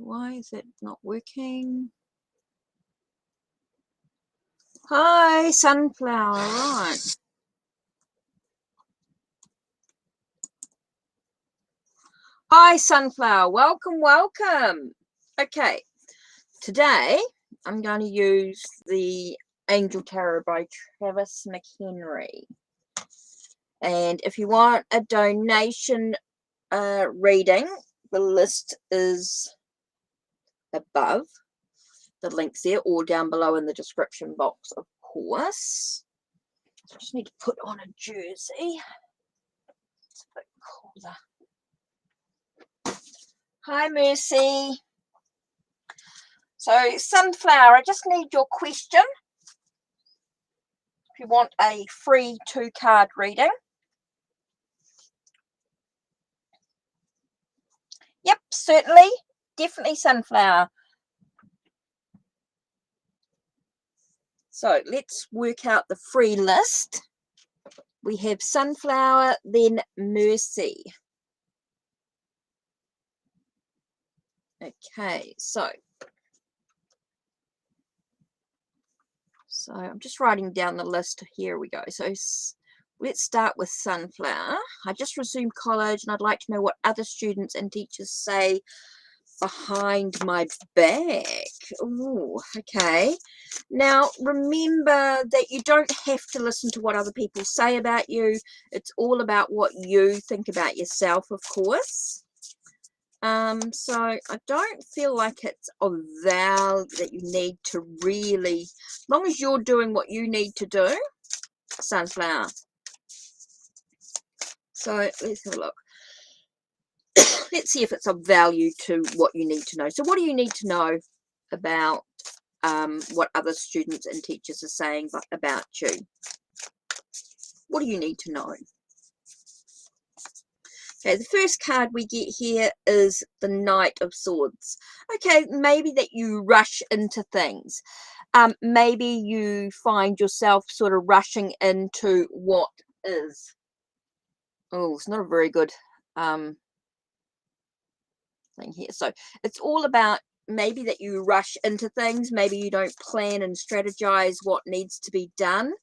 Why is it not working? Hi, Sunflower. Right. Hi, Sunflower. Welcome, welcome. Okay, today I'm going to use the Angel Tarot by Travis McHenry. And if you want a donation reading, the list is above. The link's there or down below in the description box, of course. So I just need to put on a jersey. It's a bit cooler. Hi, Mercy. So, Sunflower, I just need your question. If you want a free 2-card reading. Yep, certainly. Definitely, Sunflower. So, let's work out the free list. We have Sunflower, then Mercy. Okay, so I'm just writing down the list. Here we go. So let's start with Sunflower. I just resumed college and I'd like to know what other students and teachers say behind my back. Oh, okay. Now, remember that you don't have to listen to what other people say about you. It's all about what you think about yourself, of course. So I don't feel like it's a vow that you need to really, as long as you're doing what you need to do, Sunflower. So let's have a look. Let's see if it's of value to what you need to know. So what do you need to know about what other students and teachers are saying about you? What do you need to know? Okay, the first card we get here is the Knight of Swords. Okay, maybe that you rush into things. Maybe you find yourself sort of rushing into what is. Oh, it's not a very good thing here. So it's all about maybe that you rush into things. Maybe you don't plan and strategize what needs to be done.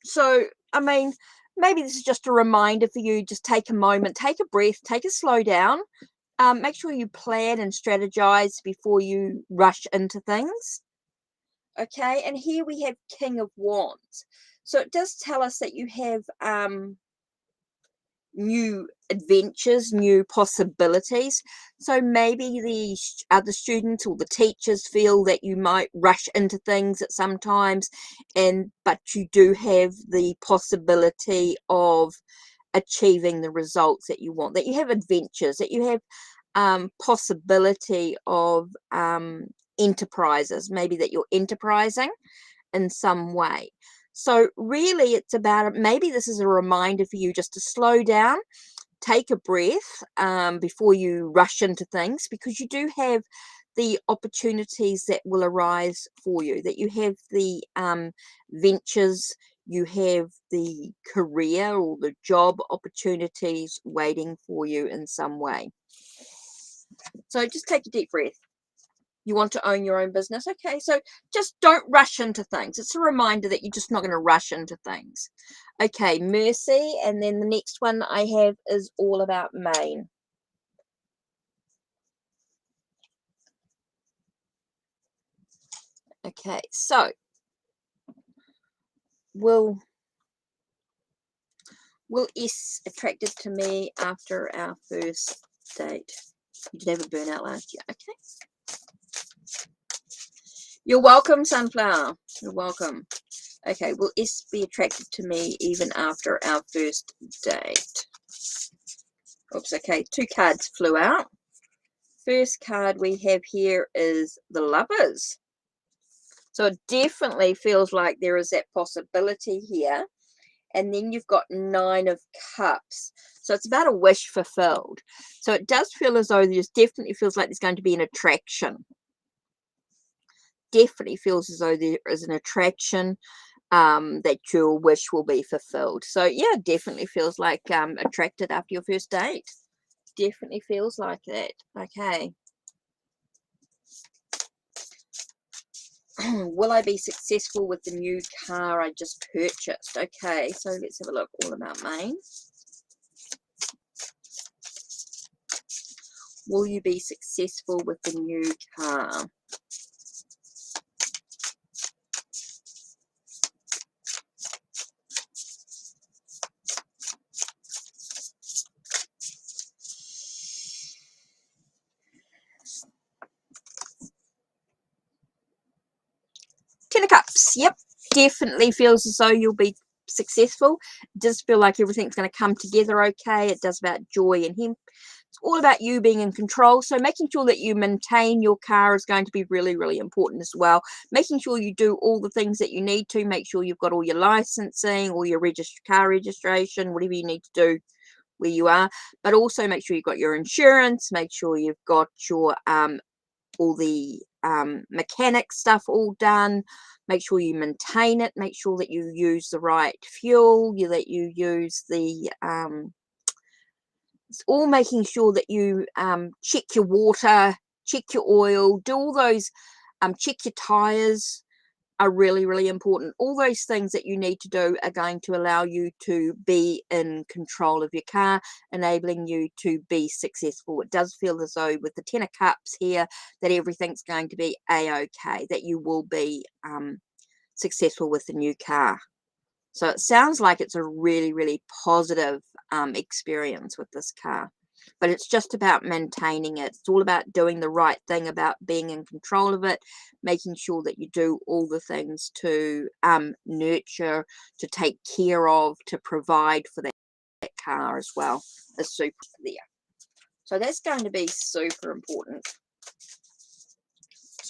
So, I mean, maybe this is just a reminder for you. Just take a moment, take a breath, take a slow down. Make sure you plan and strategize before you rush into things. Okay, and here we have King of Wands. So it does tell us that you have new adventures, new possibilities. So maybe the other students or the teachers feel that you might rush into things at some times, but you do have the possibility of achieving the results that you want, that you have adventures, that you have possibility of enterprises, maybe that you're enterprising in some way. So really it's about, maybe this is a reminder for you just to slow down, take a breath before you rush into things, because you do have the opportunities that will arise for you, that you have the ventures, you have the career or the job opportunities waiting for you in some way. So just take a deep breath. You want to own your own business. Okay, so just don't rush into things. It's a reminder that you're just not going to rush into things. Okay, Mercy. And then the next one I have is all about Maine. Okay, so will S attracted to me after our first date? You did have a burnout last year. Okay. You're welcome, Sunflower. You're welcome. Okay, will S be attracted to me even after our first date? Oops, okay, 2 cards flew out. First card we have here is the Lovers. So it definitely feels like there is that possibility here. And then you've got 9 of Cups. So it's about a wish fulfilled. So it does feel as though there's definitely feels like there's going to be an attraction. Definitely feels as though there is an attraction that your wish will be fulfilled. So yeah, definitely feels like attracted after your first date. definitely feels like that. Okay. Will I be successful with the new car I just purchased? Okay, so let's have a look. All about Maine. Will you be successful with the new car? Ten of Cups. Yep, definitely feels as though you'll be successful. It does feel like everything's going to come together okay. It does about joy and him. It's all about you being in control. So making sure that you maintain your car is going to be really, really important as well. Making sure you do all the things that you need to. Make sure you've got all your licensing, all your car registration, whatever you need to do where you are. But also make sure you've got your insurance. Make sure you've got your all the mechanic stuff all done. Make sure you maintain it. Make sure that you use the right fuel. That you use the it's all making sure that you check your water, check your oil, do all those, check your tires are really, really important. All those things that you need to do are going to allow you to be in control of your car, enabling you to be successful. It does feel as though with the Ten of Cups here that everything's going to be a-okay, that you will be successful with the new car. So it sounds like it's a really, really positive experience with this car. But it's just about maintaining it. It's all about doing the right thing, about being in control of it, making sure that you do all the things to nurture, to take care of, to provide for that car as well. Is super there. So that's going to be super important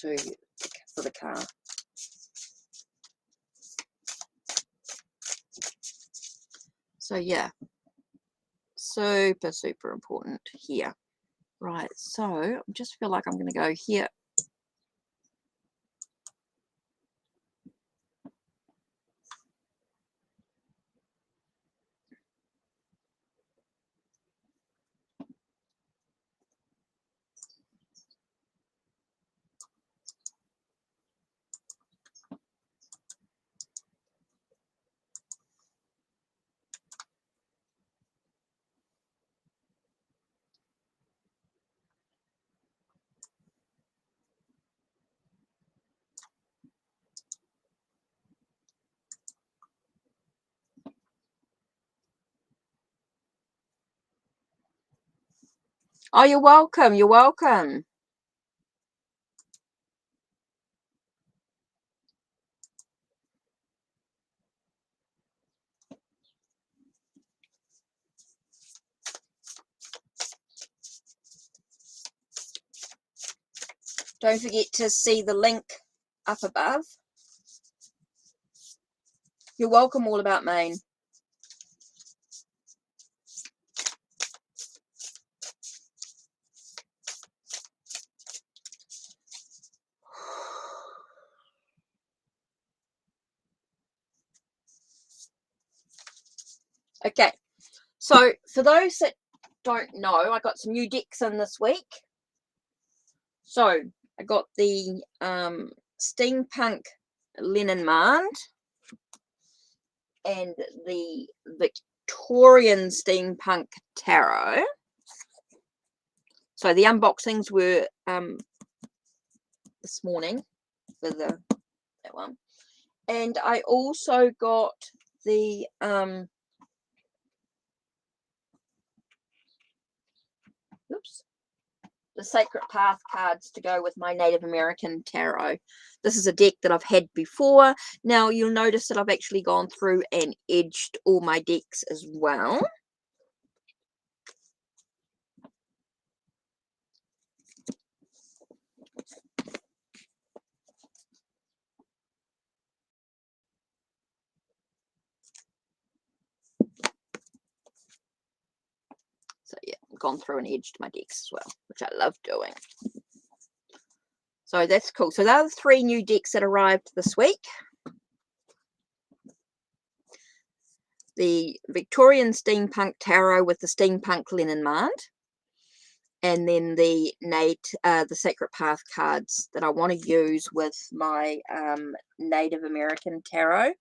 for the car. So yeah, super, super important here. Right, so I just feel like I'm going to go here. Oh, you're welcome. You're welcome. Don't forget to see the link up above. You're welcome, All About Maine. Okay, so for those that don't know, I got some new decks in this week. So I got the Steampunk Leninmand and the Victorian Steampunk Tarot. So the unboxings were this morning for that one. And I also got the the Sacred Path cards to go with my Native American Tarot. This is a deck that I've had before. Now you'll notice that I've actually gone through and edged all my decks as well. So yeah, I've gone through and edged my decks as well, which I love doing. So that's cool. So there are the 3 new decks that arrived this week. The Victorian Steampunk Tarot with the Steampunk Leninmand. and then the Sacred Path cards that I want to use with my Native American tarot.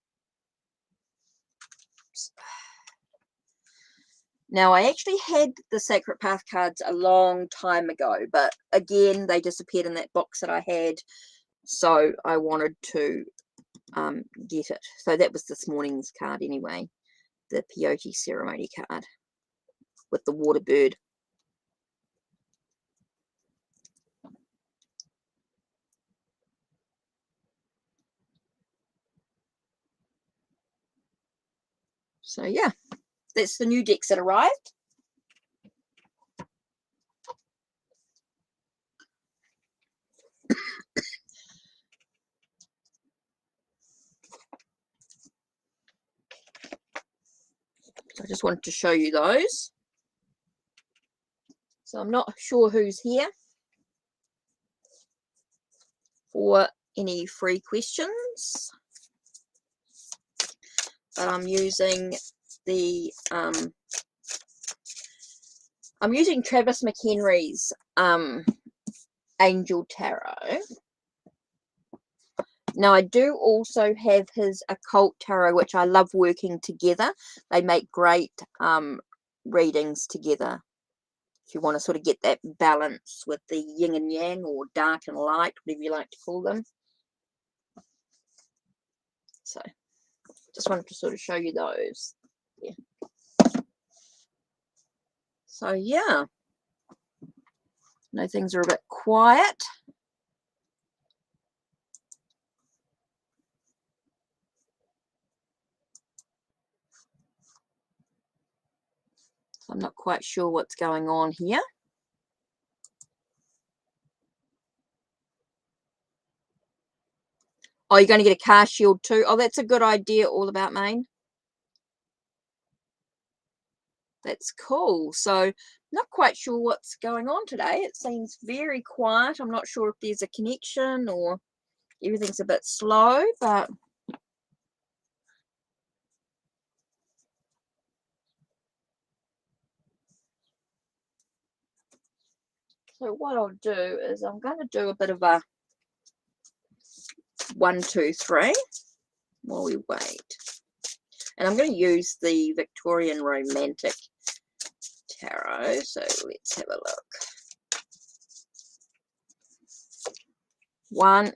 Now, I actually had the Sacred Path cards a long time ago, but again, they disappeared in that box that I had, so I wanted to get it. So that was this morning's card anyway, the Peyote Ceremony card with the water bird. So yeah, that's the new decks that arrived. So I just wanted to show you those. So I'm not sure who's here for any free questions, but I'm using the I'm using Travis McHenry's Angel Tarot. Now, I do also have his Occult Tarot, which I love working together. They make great readings together. If you want to sort of get that balance with the yin and yang, or dark and light, whatever you like to call them. So, just wanted to sort of show you those. Yeah. So, yeah. I know things are a bit quiet. I'm not quite sure what's going on here. Oh, you're going to get a car shield too? Oh, that's a good idea, All About Maine. That's cool. So, not quite sure what's going on today. It seems very quiet. I'm not sure if there's a connection or everything's a bit slow, but so what I'll do is I'm going to do a bit of a 1, 2, 3 while we wait. And I'm going to use the Victorian Romantic Tarot. So let's have a look. 1,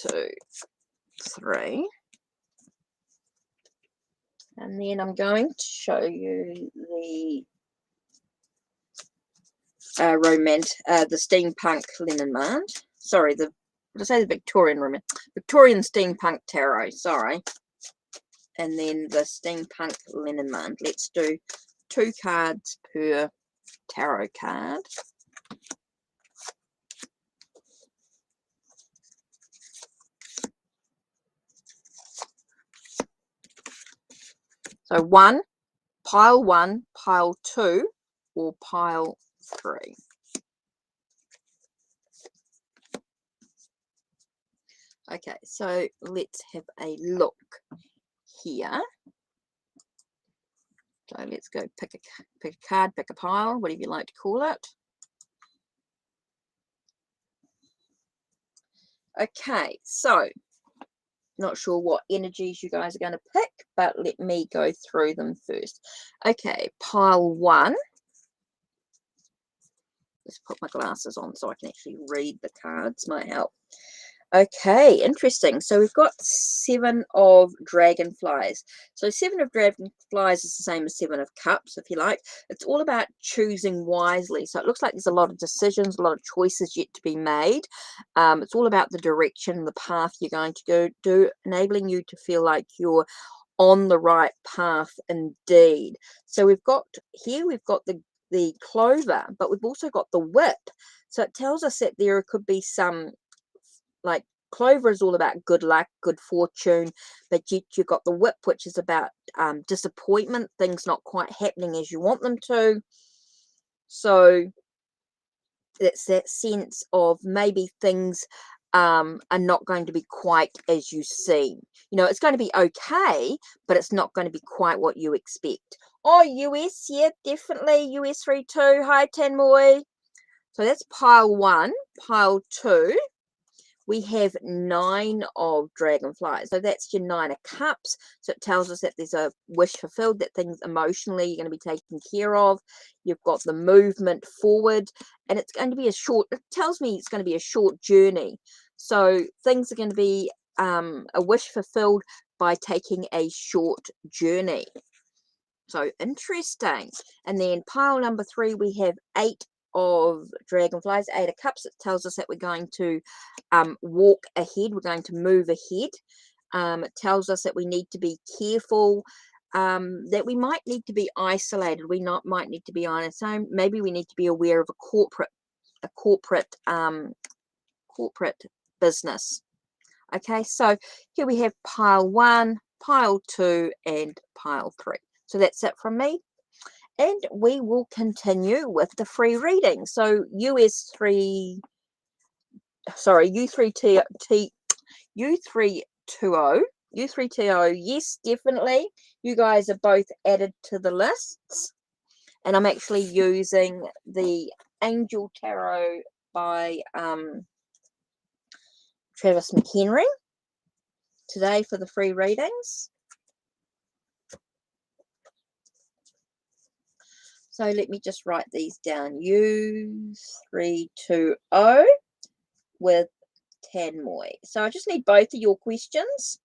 2, 3. And then I'm going to show you the the steampunk Lenormand. Sorry, what did I say? The Victorian steampunk tarot. Sorry, and then the steampunk Lenormand. Let's do 2 cards per tarot card. So pile 1, pile 2, or pile 3. Okay, so let's have a look here. So let's go pick a card, pick a pile, whatever you like to call it. Okay, so not sure what energies you guys are going to pick, but let me go through them first. Okay, pile 1. Let's put my glasses on so I can actually read the cards, might help. Okay, interesting. So we've got 7 of Dragonflies. So 7 of Dragonflies is the same as 7 of Cups, if you like. It's all about choosing wisely. So it looks like there's a lot of decisions, a lot of choices yet to be made. It's all about the direction, the path you're going to go do, enabling you to feel like you're on the right path indeed. So we've got the clover, but we've also got the whip. So it tells us that there could be some, like, clover is all about good luck, good fortune, but you've got the whip, which is about disappointment, things not quite happening as you want them to. So it's that sense of maybe things are not going to be quite as you see. You know, it's going to be okay, but it's not going to be quite what you expect. Oh, US, yeah, definitely. US 3-2. Hi, Tanmoy. So that's pile 1. Pile 2, we have 9 of Dragonflies. So that's your 9 of Cups. So it tells us that there's a wish fulfilled, that things emotionally you're going to be taken care of. You've got the movement forward, and it's going to be a short, it tells me it's going to be a short journey. So things are going to be a wish fulfilled by taking a short journey. So interesting. And then pile number 3, we have 8 of Dragonflies, 8 of Cups. It tells us that we're going to walk ahead. We're going to move ahead. It tells us that we need to be careful, that we might need to be isolated. We might need to be on its own. Maybe we need to be aware of a corporate business. Okay, so here we have pile 1, pile 2, and pile 3. So that's it from me. And we will continue with the free reading. So U320, yes, definitely. You guys are both added to the lists. And I'm actually using the Angel Tarot by Travis McHenry today for the free readings. So let me just write these down. U320 with Tanmoy. So I just need both of your questions.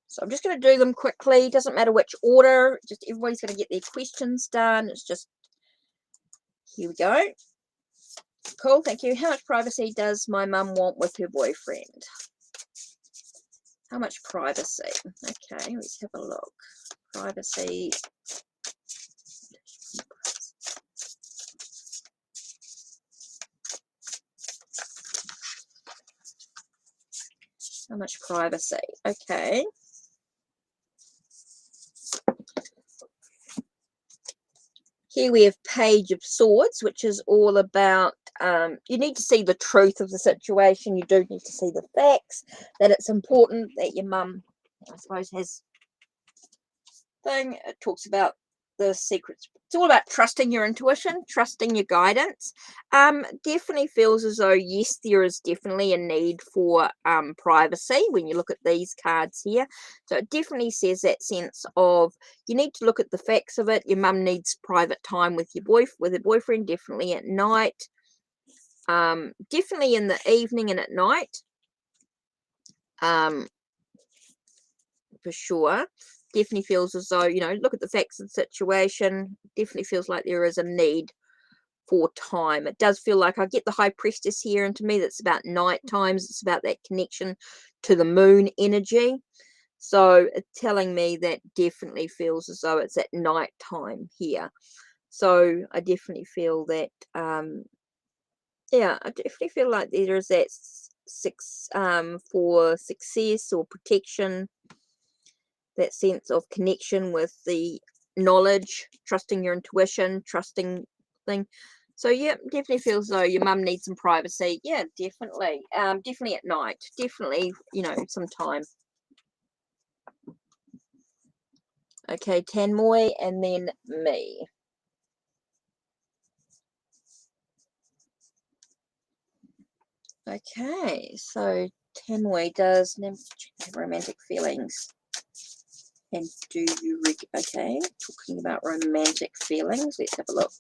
So I'm just going to do them quickly. Doesn't matter which order. Just everybody's going to get their questions done. It's just, here we go. Cool, thank you. How much privacy does my mum want with her boyfriend? How much privacy? Okay, let's have a look. Privacy. How much privacy? Okay. Here we have Page of Swords, which is all about, you need to see the truth of the situation. You do need to see the facts, that it's important that your mum, I suppose, has thing. It talks about the secrets. It's all about trusting your intuition, trusting your guidance. Definitely feels as though, yes, there is definitely a need for privacy when you look at these cards here. So it definitely says that sense of you need to look at the facts of it. Your mum needs private time with her boyfriend, definitely at night. Definitely in the evening and at night. For sure. Definitely feels as though, look at the facts of the situation. Definitely feels like there is a need for time. It does feel like I get the High Priestess here, and to me that's about night times. It's about that connection to the moon energy. So it's telling me that definitely feels as though it's at night time here. So I definitely feel that, yeah, I definitely feel like there is that for success or protection, that sense of connection with the knowledge, trusting your intuition, trusting thing. So yeah, definitely feels though your mum needs some privacy. Yeah, definitely. Definitely at night. Definitely, some time. Okay, Tanmoy and then me. Okay, so Tanmoy does romantic feelings. And do you, okay, talking about romantic feelings. Let's have a look.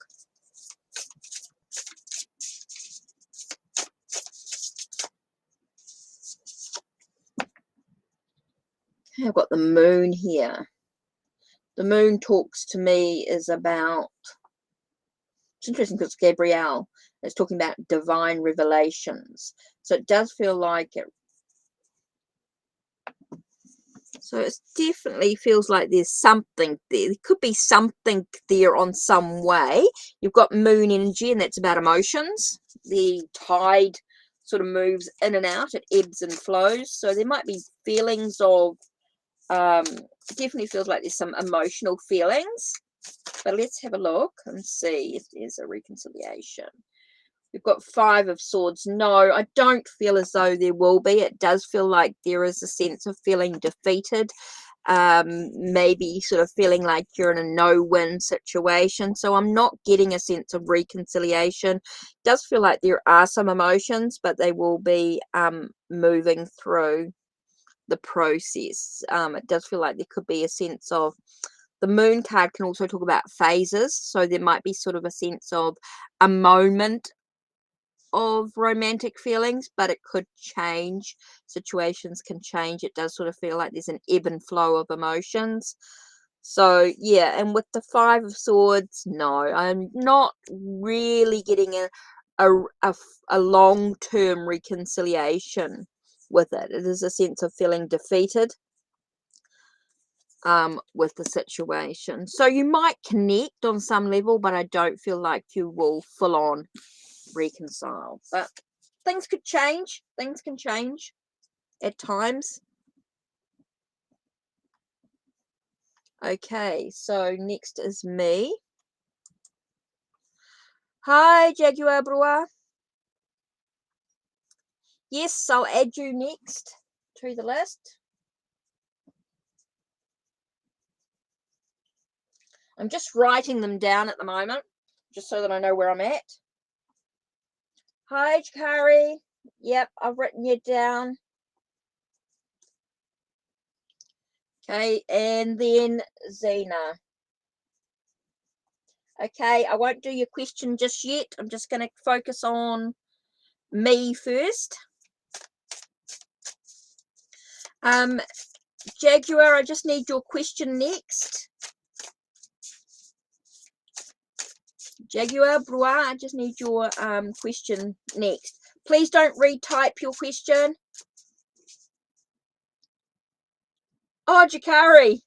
Okay, I've got the moon here. The moon talks to me is about, it's interesting because it's Gabrielle. It's talking about divine revelations. So it does feel like it. So it definitely feels like there's something there. There could be something there on some way. You've got moon energy, and that's about emotions. The tide sort of moves in and out. It ebbs and flows. So there might be feelings of, it definitely feels like there's some emotional feelings. But let's have a look and see if there's a reconciliation. We've got Five of Swords. No, I don't feel as though there will be. It does feel like there is a sense of feeling defeated. Maybe sort of feeling like you're in a no-win situation. So I'm not getting a sense of reconciliation. It does feel like there are some emotions, but they will be moving through the process. It does feel like there could be a sense of, the Moon card can also talk about phases. So there might be sort of a sense of a moment of romantic feelings, but it could change. Situations can change. It does sort of feel like there's an ebb and flow of emotions. So yeah, and with the Five of Swords, no, I'm not really getting a long-term reconciliation with it. It is a sense of feeling defeated with the situation. So you might connect on some level, but I don't feel like you will full on reconcile. But things could change. Things can change at times. Okay, so next is me. Hi, Jaguar Brewer. Yes, I'll add you next to the list. I'm just writing them down at the moment, just so that I know where I'm at. Hi, Jakari. Yep, I've written you down. Okay, and then Zena. Okay, I won't do your question just yet. I'm just going to focus on me first. Jaguar, I just need your question next. Jaguar Brewer, I just need your question next. Please don't retype your question. Oh, Jakari.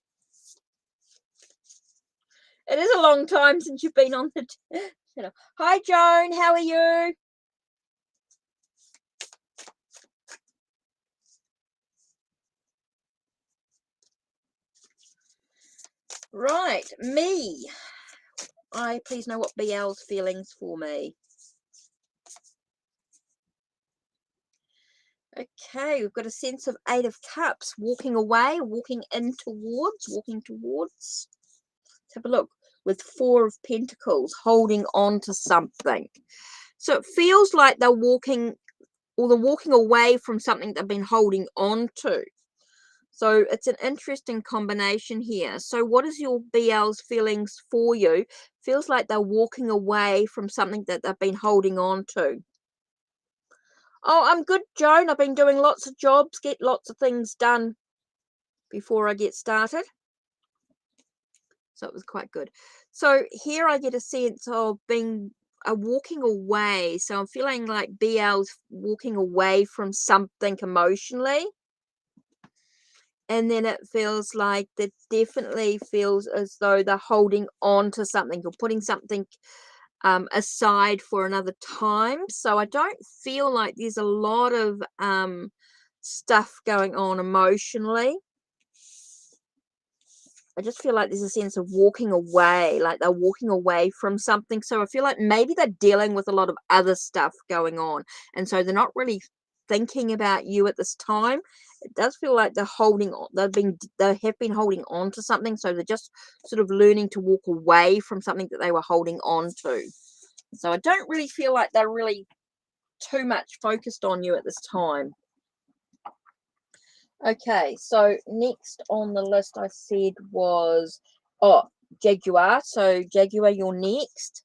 It is a long time since you've been on the channel. Hi, Joan. How are you? Right, me. Please know what BL's feelings for me. Okay, we've got a sense of Eight of Cups, walking away, walking towards. Let's have a look. With Four of Pentacles, holding on to something. So it feels like they're walking away from something they've been holding on to. So it's an interesting combination here. So what is your BL's feelings for you? Feels like they're walking away from something that they've been holding on to. Oh, I'm good, Joan. I've been doing lots of jobs, get lots of things done before I get started. So it was quite good. So here I get a sense of being walking away. So I'm feeling like BL's walking away from something emotionally. And then it feels like that definitely feels as though they're holding on to something or putting something aside for another time. So I don't feel like there's a lot of stuff going on emotionally. I just feel like there's a sense of walking away, like they're walking away from something. So I feel like maybe they're dealing with a lot of other stuff going on. And so they're not really thinking about you at this time. It does feel like they're holding on. They have been holding on to something. So they're just sort of learning to walk away from something that they were holding on to. So I don't really feel like they're really too much focused on you at this time. Okay, so next on the list I said was, Jaguar. So Jaguar, you're next.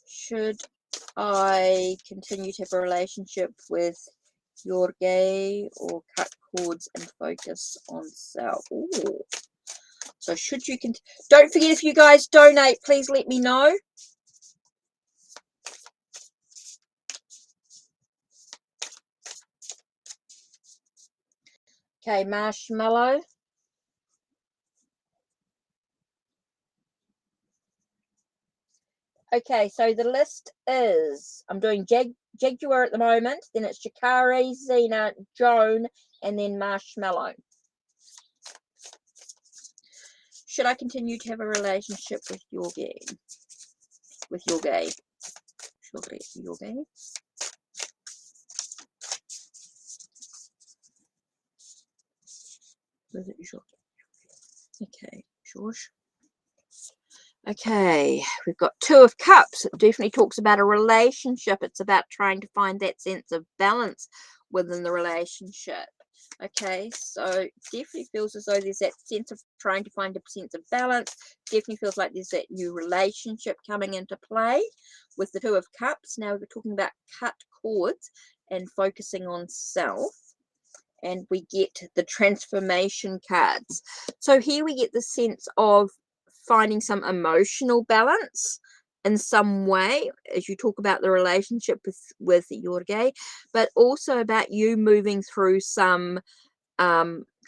Should I continue to have a relationship with your gay or cut cords and focus on self? Ooh. So should you don't forget, if you guys donate, please let me know. Okay, Marshmallow. Okay, so the list is, I'm doing Jaguar at the moment, then it's Jakari, Zena, Joan, and then Marshmallow. Should I continue to have a relationship with your gay? With your gay? Your gay? Was it your? Okay, George. Okay, we've got Two of Cups. It definitely talks about a relationship. It's about trying to find that sense of balance within the relationship. Okay, so definitely feels as though there's that sense of trying to find a sense of balance. Definitely feels like there's that new relationship coming into play with the Two of Cups. Now we're talking about cut cords and focusing on self. And we get the transformation cards. So here we get the sense of finding some emotional balance in some way as you talk about the relationship with your gay, but also about you moving through some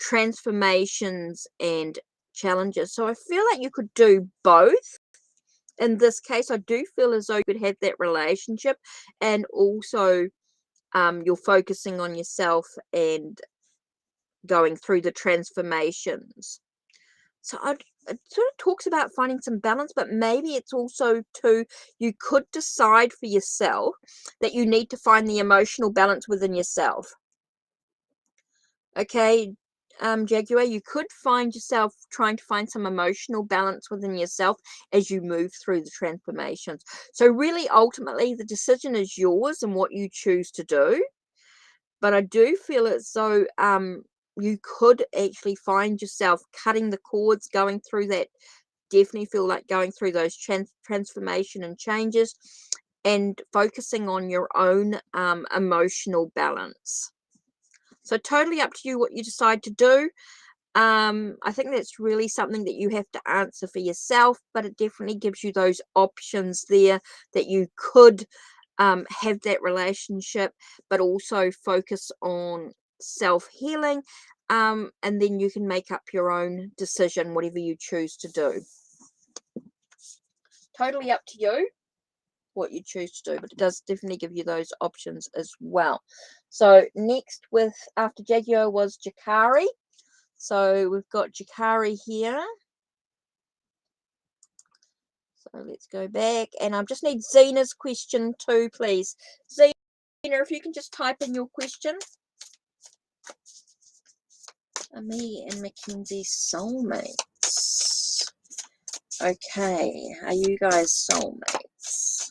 transformations and challenges. So I feel like you could do both. In this case, I do feel as though you could have that relationship and also you're focusing on yourself and going through the transformations. So it sort of talks about finding some balance, but maybe it's also too, you could decide for yourself that you need to find the emotional balance within yourself. Okay, Jaguar, you could find yourself trying to find some emotional balance within yourself as you move through the transformations. So really, ultimately, the decision is yours and what you choose to do. But I do feel as though you could actually find yourself cutting the cords, going through that. Definitely feel like going through those transformation and changes and focusing on your own emotional balance. So totally up to you what you decide to do. I think that's really something that you have to answer for yourself, but it definitely gives you those options there that you could have that relationship, but also focus on self-healing, and then you can make up your own decision, whatever you choose to do. Totally up to you what you choose to do, but it does definitely give you those options as well. So next, with after Jaguar was Jakari. So we've got Jakari here. So let's go back, and I just need Zena's question too, please. Zena, if you can just type in your question. Me and Mackenzie soulmates. Okay, are you guys soulmates?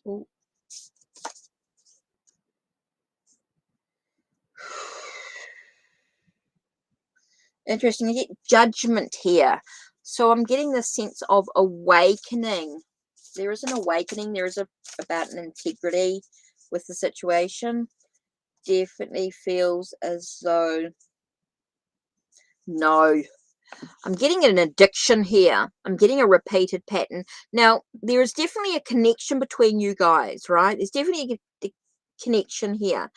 Ooh. Interesting. You get Judgment here. So I'm getting the sense of awakening. There is an awakening. There is about an integrity with the situation. Definitely feels as though, no, I'm getting an addiction here. I'm getting a repeated pattern. Now, there is definitely a connection between you guys, right? There's definitely a connection here.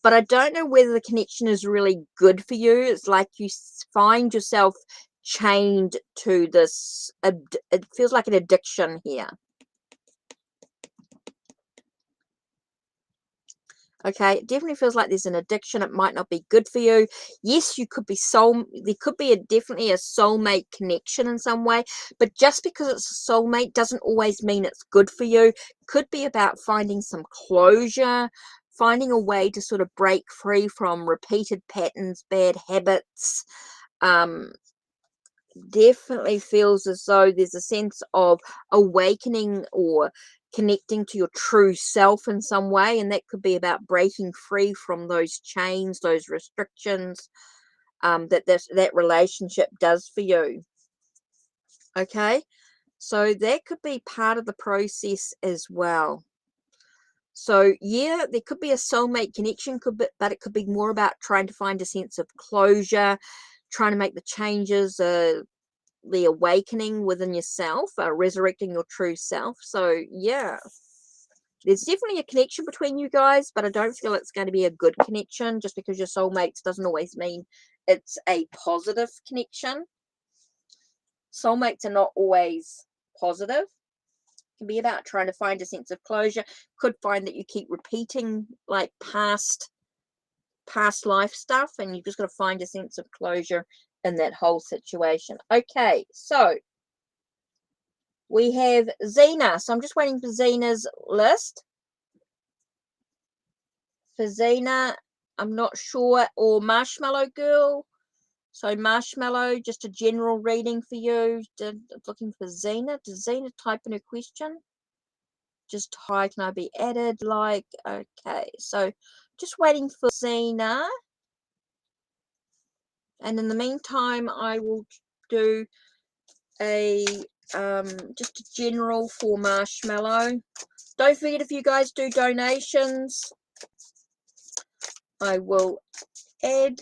But I don't know whether the connection is really good for you. It's like you find yourself chained to this. It feels like an addiction here. Okay, it definitely feels like there's an addiction. It might not be good for you. Yes, you could be there could be definitely a soulmate connection in some way, but just because it's a soulmate doesn't always mean it's good for you. Could be about finding some closure, finding a way to sort of break free from repeated patterns, bad habits. Definitely feels as though there's a sense of awakening or connecting to your true self in some way, and that could be about breaking free from those chains, those restrictions that relationship does for you. Okay, so that could be part of the process as well. So yeah, there could be a soulmate connection, but it could be more about trying to find a sense of closure, trying to make the changes, the awakening within yourself, resurrecting your true self. So yeah, there's definitely a connection between you guys, but I don't feel it's going to be a good connection. Just because you're soulmates doesn't always mean it's a positive connection. Soulmates are not always positive. It can be about trying to find a sense of closure. Could find that you keep repeating like past life stuff, and you've just got to find a sense of closure in that whole situation. Okay, so we have Xena. So I'm just waiting for Xena's list. For Xena, I'm not sure, or Marshmallow Girl. So Marshmallow, just a general reading for you. Looking for Xena. Does Xena type in a question? Just hi, can I be added? Like, okay. So just waiting for Xena. And in the meantime, I will do a just a general for Marshmallow. Don't forget, if you guys do donations, I will add.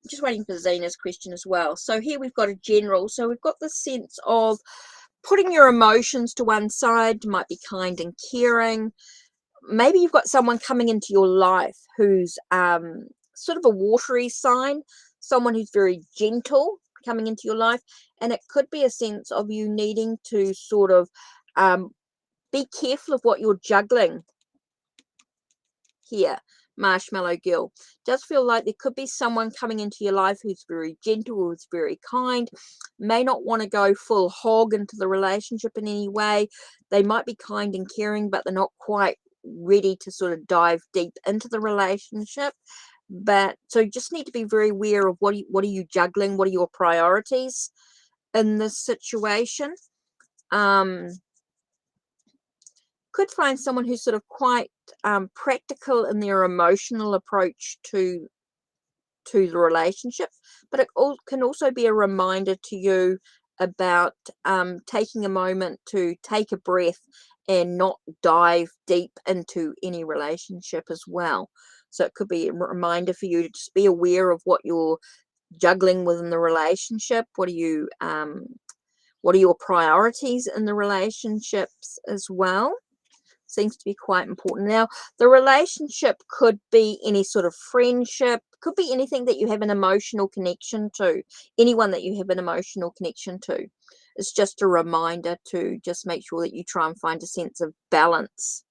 Just waiting for Zena's question as well. So here we've got a general. So we've got the sense of putting your emotions to one side. You might be kind and caring. Maybe you've got someone coming into your life who's sort of a watery sign, someone who's very gentle coming into your life, and it could be a sense of you needing to sort of be careful of what you're juggling here. Marshmallow Girl, does feel like there could be someone coming into your life who's very gentle, who's very kind, may not want to go full hog into the relationship in any way. They might be kind and caring, but they're not quite ready to sort of dive deep into the relationship. But so you just need to be very aware of what are you juggling, what are your priorities in this situation. Could find someone who's sort of quite practical in their emotional approach to the relationship, but it can also be a reminder to you about taking a moment to take a breath and not dive deep into any relationship as well. So it could be a reminder for you to just be aware of what you're juggling within the relationship. What are your priorities in the relationships as well? Seems to be quite important. Now, the relationship could be any sort of friendship, could be anything that you have an emotional connection to, anyone that you have an emotional connection to. It's just a reminder to just make sure that you try and find a sense of balance.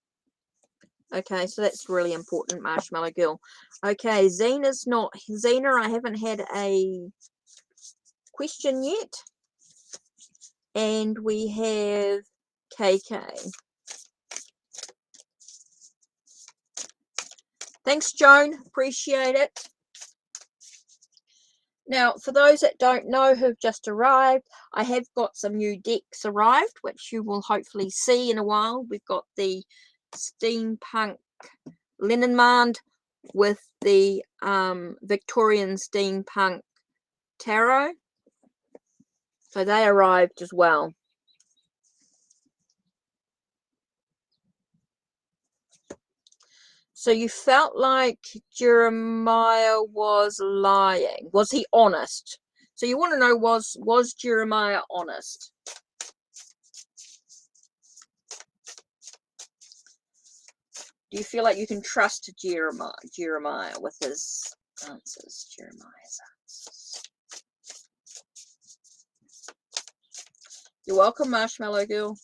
Okay, so that's really important, Marshmallow Girl. Okay, Xena, I haven't had a question yet. And we have KK. Thanks, Joan. Appreciate it. Now, for those that don't know who've just arrived, I have got some new decks arrived, which you will hopefully see in a while. We've got the Steampunk Leninmand with the Victorian Steampunk Tarot. So they arrived as well. So you felt like Jeremiah was lying. Was he honest? So you want to know, was Jeremiah honest? Do you feel like you can trust Jeremiah with his answers? Jeremiah's answers. You're welcome, Marshmallow Girl.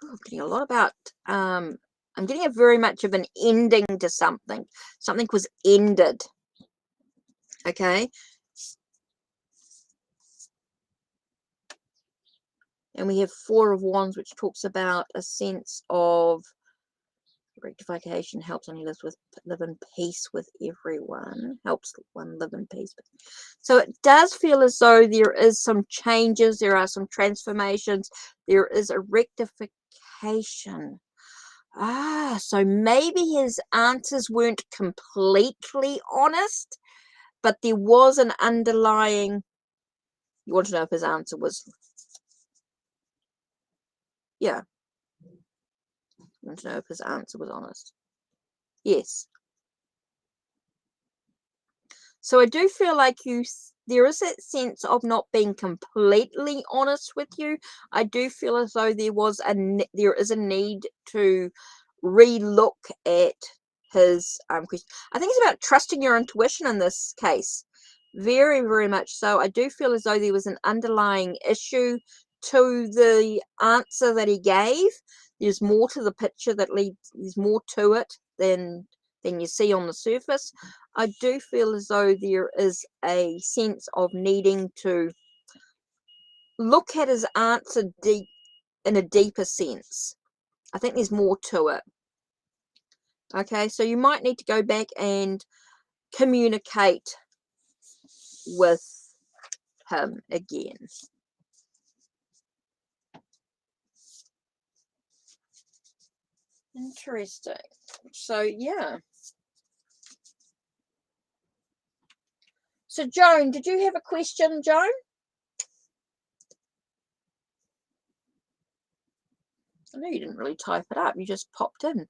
I'm getting a lot about I'm getting a very much of an ending to something. Something was ended. Okay. And we have Four of Wands, which talks about a sense of rectification, helps one live in peace with everyone, helps one live in peace. So it does feel as though there is some changes, there are some transformations, there is a rectification. So maybe his answers weren't completely honest, but there was an underlying. You want to know if his answer was, yeah. You want to know if his answer was honest. Yes. So I do feel like there is that sense of not being completely honest with you. I do feel as though there is a need to re-look at his question. I think it's about trusting your intuition in this case. Very, very much so. I do feel as though there was an underlying issue to the answer that he gave. There's more to the picture that leads, there's more to it than you see on the surface. I do feel as though there is a sense of needing to look at his answer deep, in a deeper sense. I think there's more to it. Okay, so you might need to go back and communicate with him again. Interesting. So yeah. So Joan, did you have a question, Joan? I know you didn't really type it up, you just popped in.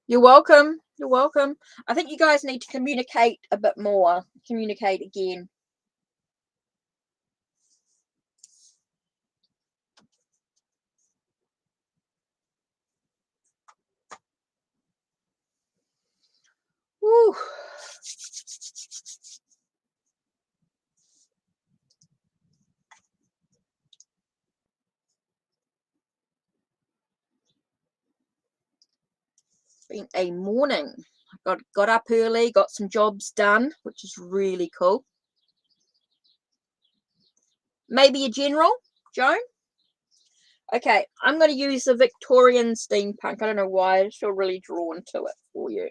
You're welcome. You're welcome. I think you guys need to communicate a bit more. Communicate again. Woo. Been a morning. I got up early, got some jobs done, which is really cool. Maybe a general, Joan? Okay, I'm going to use the Victorian steampunk. I don't know why, I just feel really drawn to it for you.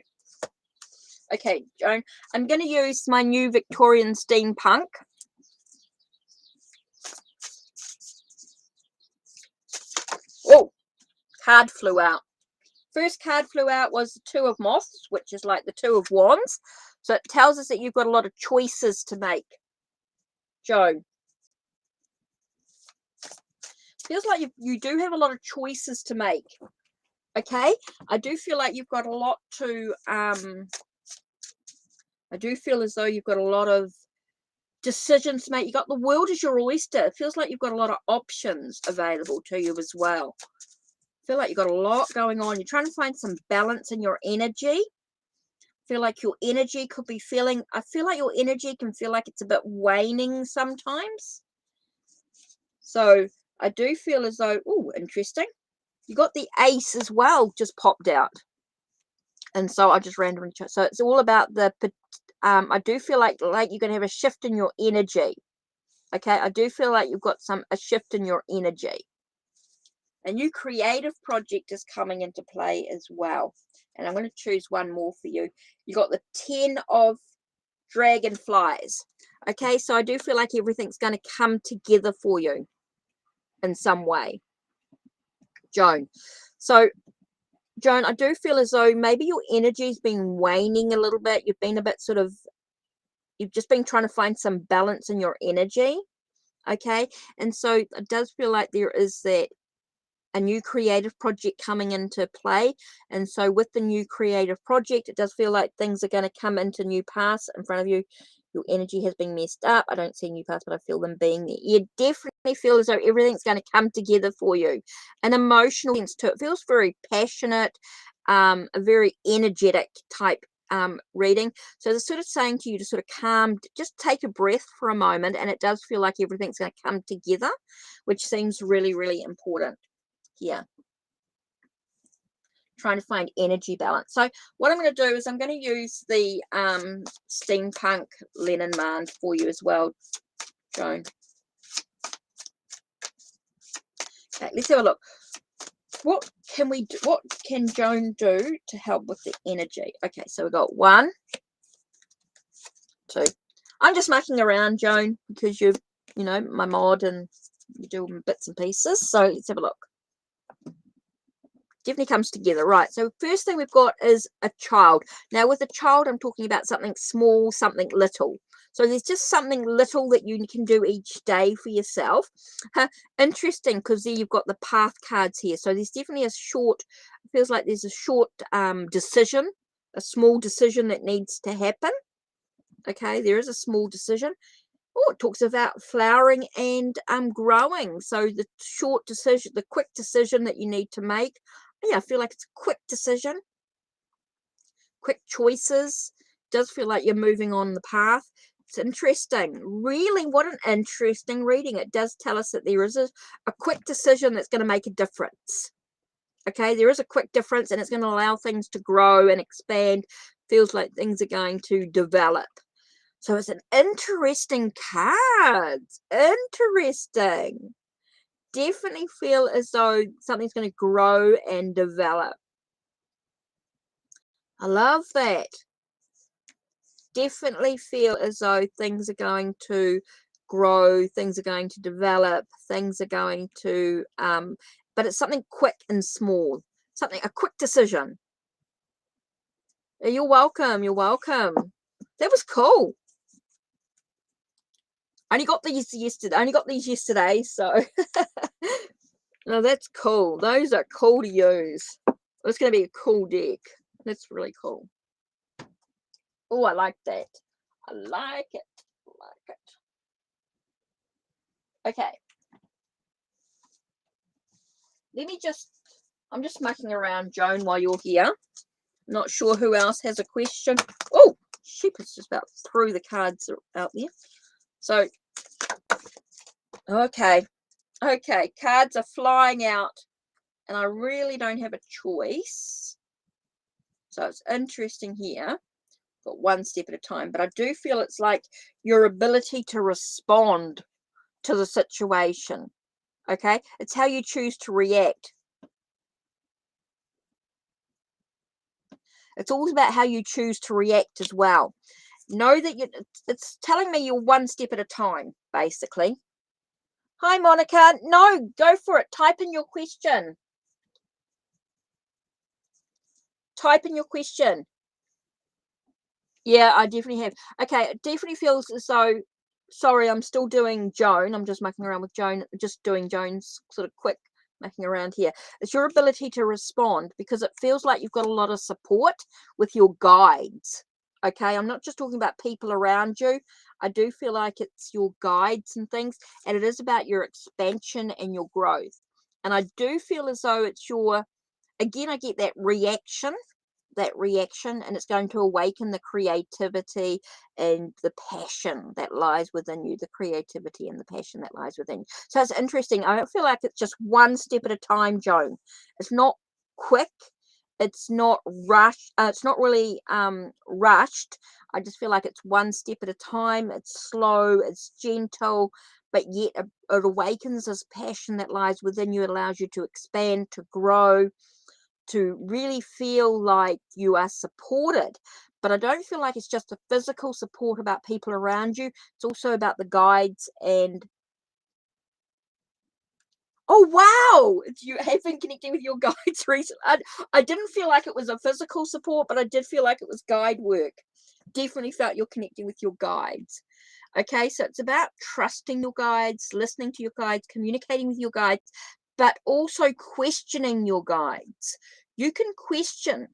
Okay, Joan, I'm going to use my new Victorian steampunk. Oh, card flew out. First card flew out was the Two of Moths, which is like the Two of Wands. So it tells us that you've got a lot of choices to make, Joan. Feels like you do have a lot of choices to make. Okay, I do feel like you've got a lot to I do feel as though you've got a lot of decisions to make. You got the world as your oyster. It feels like you've got a lot of options available to you as well. I feel like you've got a lot going on. You're trying to find some balance in your energy. I feel like your energy could be feeling, I feel like your energy can feel like it's a bit waning sometimes. So I do feel as though, oh, interesting. You got the Ace as well, just popped out. And so I just randomly chose. So it's all about the, I do feel like you're going to have a shift in your energy. Okay, I do feel like you've got a shift in your energy. A new creative project is coming into play as well. And I'm going to choose one more for you. You got the 10 of Dragonflies. Okay, so I do feel like everything's going to come together for you in some way, Joan. So Joan, I do feel as though maybe your energy's been waning a little bit. You've been a bit sort of, you've just been trying to find some balance in your energy. Okay, and so it does feel like there is that a new creative project coming into play. And so with the new creative project, it does feel like things are going to come into new paths in front of you. Your energy has been messed up. I don't see new paths, but I feel them being there. You definitely feel as though everything's going to come together for you. An emotional sense to it. It feels very passionate, a very energetic type reading. So they're sort of saying to you to sort of calm, just take a breath for a moment, and it does feel like everything's going to come together, which seems really, really important here. Trying to find energy balance. So what I'm going to do is I'm going to use the steampunk Lenormand for you as well, Joan. Okay, let's have a look. What can we do? What can Joan do to help with the energy? Okay, so we've got 1, 2. I'm just mucking around, Joan, because you know, my mod and you do bits and pieces. So let's have a look. Definitely comes together. Right, so first thing we've got is a child. Now with a child, I'm talking about something small, something little. So there's just something little that you can do each day for yourself. Interesting, because there you've got the path cards here. So there's definitely a short, it feels like there's a short decision, a small decision that needs to happen. Okay, there is a small decision. Oh, it talks about flowering and growing. So the short decision, the quick decision that you need to make. Yeah, I feel like it's a quick decision, quick choices. Does feel like you're moving on the path. It's interesting. Really, what an interesting reading. It does tell us that there is a quick decision that's going to make a difference. Okay, there is a quick difference, and it's going to allow things to grow and expand. Feels like things are going to develop. So it's an interesting card. Interesting. Definitely feel as though something's going to grow and develop. I love that. Definitely feel as though things are going to grow, things are going to develop, things are going to, but it's something quick and small. Something, a quick decision. You're welcome. You're welcome. That was cool. I only got these yesterday, so no, that's cool. Those are cool to use. It's going to be a cool deck. That's really cool. Oh, I like that. I like it. I like it. Okay. I'm just mucking around, Joan, while you're here. Not sure who else has a question. Oh, sheep has just about threw the cards out there. So, okay, cards are flying out, and I really don't have a choice. So it's interesting here, but one step at a time. But I do feel it's like your ability to respond to the situation. Okay, it's how you choose to react. It's all about how you choose to react as well. Know that it's telling me you're one step at a time, basically. Hi, Monica. No, go for it. Type in your question. Type in your question. Yeah, I definitely have. Okay, it definitely feels as though, sorry, I'm still doing Joan. I'm just mucking around with Joan, just doing Joan's sort of quick mucking around here. It's your ability to respond, because it feels like you've got a lot of support with your guides. Okay, I'm not just talking about people around you. I do feel like it's your guides and things, and it is about your expansion and your growth. And I do feel as though it's your, again, I get that reaction, and it's going to awaken the creativity and the passion that lies within you, the creativity and the passion that lies within you. So it's interesting. I don't feel like it's just one step at a time, Joan. It's not quick, it's not rushed, it's not really rushed. I just feel like it's one step at a time. It's slow, it's gentle, but yet it awakens this passion that lies within you. It allows you to expand, to grow, to really feel like you are supported. But I don't feel like it's just a physical support about people around you. It's also about the guides. And oh wow, you have been connecting with your guides recently. I didn't feel like it was a physical support, but I did feel like it was guide work. Definitely felt you're connecting with your guides. Okay, so it's about trusting your guides, listening to your guides, communicating with your guides, but also questioning your guides. You can question,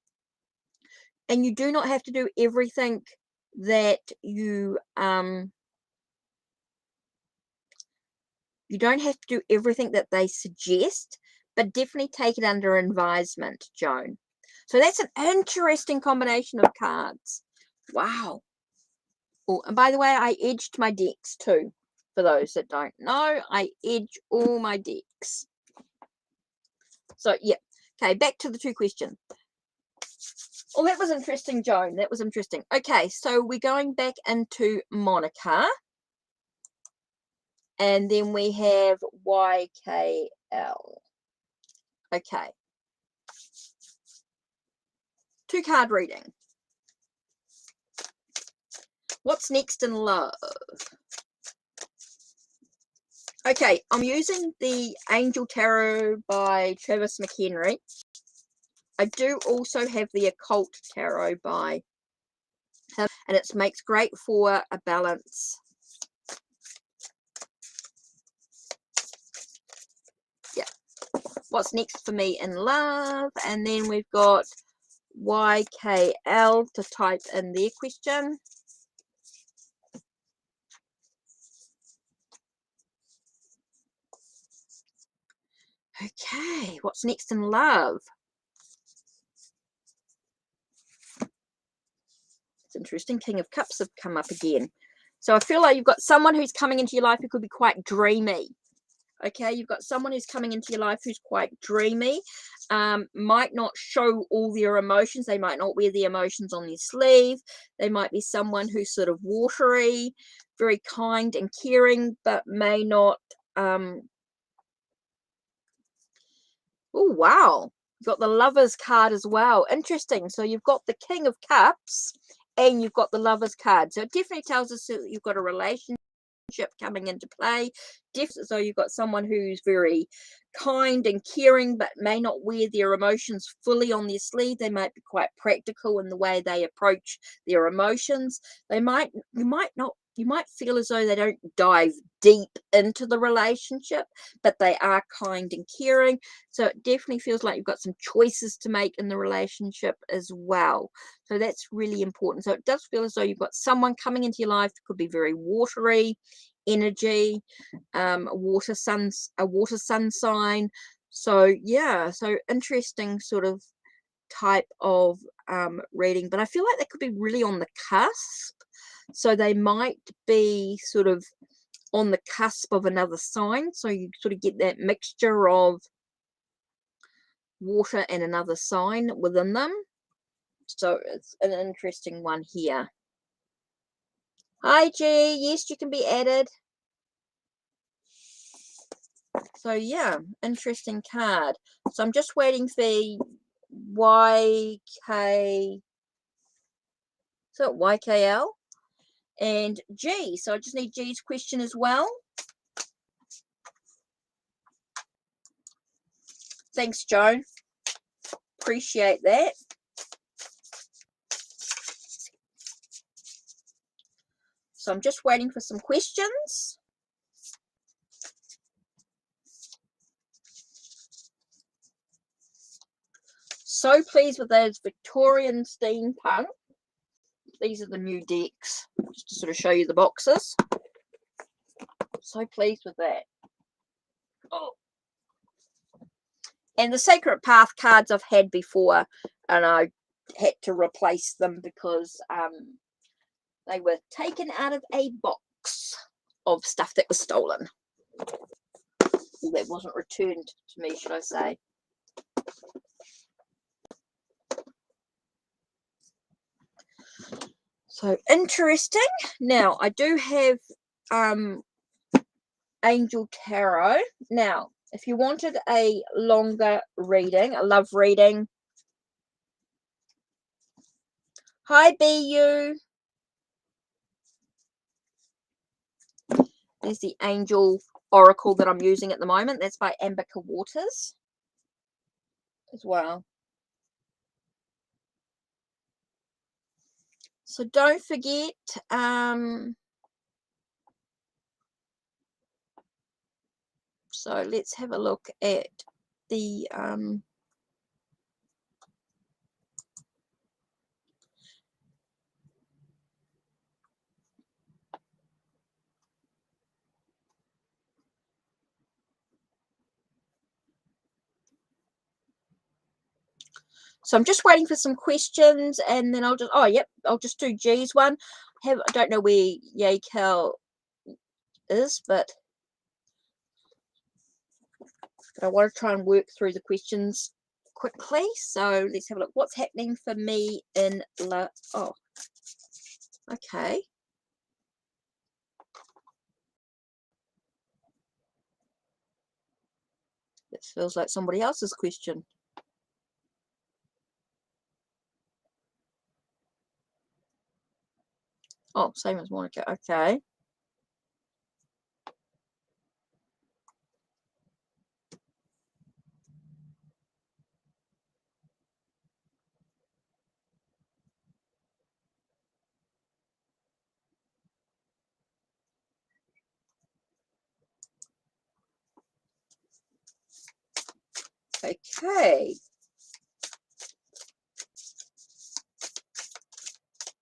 and you do not have to do everything that you don't have to do everything that they suggest, but definitely take it under advisement, Joan. So that's an interesting combination of cards. Wow. Oh, and by the way, I edged my decks too. For those that don't know, I edge all my decks. So yeah. Okay, back to the two questions. Oh, that was interesting, Joan. That was interesting. Okay, so we're going back into Monica. And then we have YKL. Okay. 2-card reading. What's next in love? Okay, I'm using the Angel Tarot by Travis McHenry. I do also have the Occult Tarot by him, and it makes great for a balance. Yeah. What's next for me in love? And then we've got YKL to type in their question. Okay, what's next in love? It's interesting. King of Cups have come up again. So I feel like you've got someone who's coming into your life who could be quite dreamy. Okay, you've got someone who's coming into your life who's quite dreamy, might not show all their emotions. They might not wear the emotions on their sleeve. They might be someone who's sort of watery, very kind and caring, but may not. Oh, wow. You've got the Lovers card as well. Interesting. So you've got the King of Cups and you've got the Lovers card. So it definitely tells us that you've got a relationship coming into play. So you've got someone who's very kind and caring, but may not wear their emotions fully on their sleeve. They might be quite practical in the way they approach their emotions. You might feel as though they don't dive deep into the relationship, but they are kind and caring. So it definitely feels like you've got some choices to make in the relationship as well. So that's really important. So it does feel as though you've got someone coming into your life that could be very watery energy, a water sun sign. So yeah, so interesting sort of type of reading, but I feel like they could be really on the cusp. So they might be sort of on the cusp of another sign. So you sort of get that mixture of water and another sign within them. So it's an interesting one here. Hi G, yes, you can be added. So yeah, interesting card. So I'm just waiting for YK, so YKL and G. So I just need G's question as well. Thanks, Joan. Appreciate that. So I'm just waiting for some questions. So pleased with those Victorian steampunk. These are the new decks, just to sort of show you the boxes. So pleased with that. Oh. And the Sacred Path cards I've had before, and I had to replace them because they were taken out of a box of stuff that was stolen. Well, that wasn't returned to me, should I say. So interesting. Now I do have Angel Tarot. Now, if you wanted a longer reading, a love reading. Hi BU. There's the Angel Oracle that I'm using at the moment. That's by Ambica Waters as well. So don't forget, so let's have a look at the so I'm just waiting for some questions, and then I'll just, oh yep, I'll just do G's one. I don't know where Yakel is, but I want to try and work through the questions quickly. So let's have a look. What's happening for me in oh, okay. This feels like somebody else's question. Oh, same as Monica. Okay. Okay.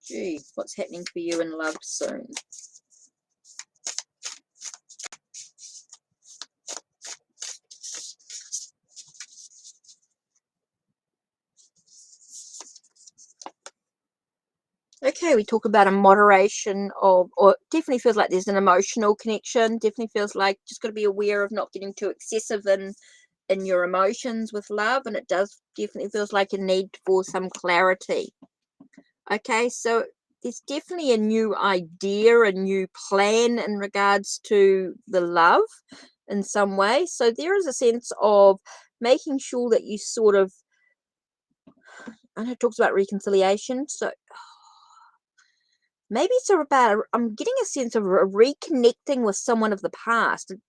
Gee, what's happening for you in love soon? Okay, we talk about a moderation of, or definitely feels like there's an emotional connection. Definitely feels like just got to be aware of not getting too excessive in your emotions with love, and it does definitely feels like a need for some clarity. Okay, so there's definitely a new idea, a new plan in regards to the love in some way. So there is a sense of making sure that you sort of, I know it talks about reconciliation, so maybe it's about, I'm getting a sense of reconnecting with someone of the past. It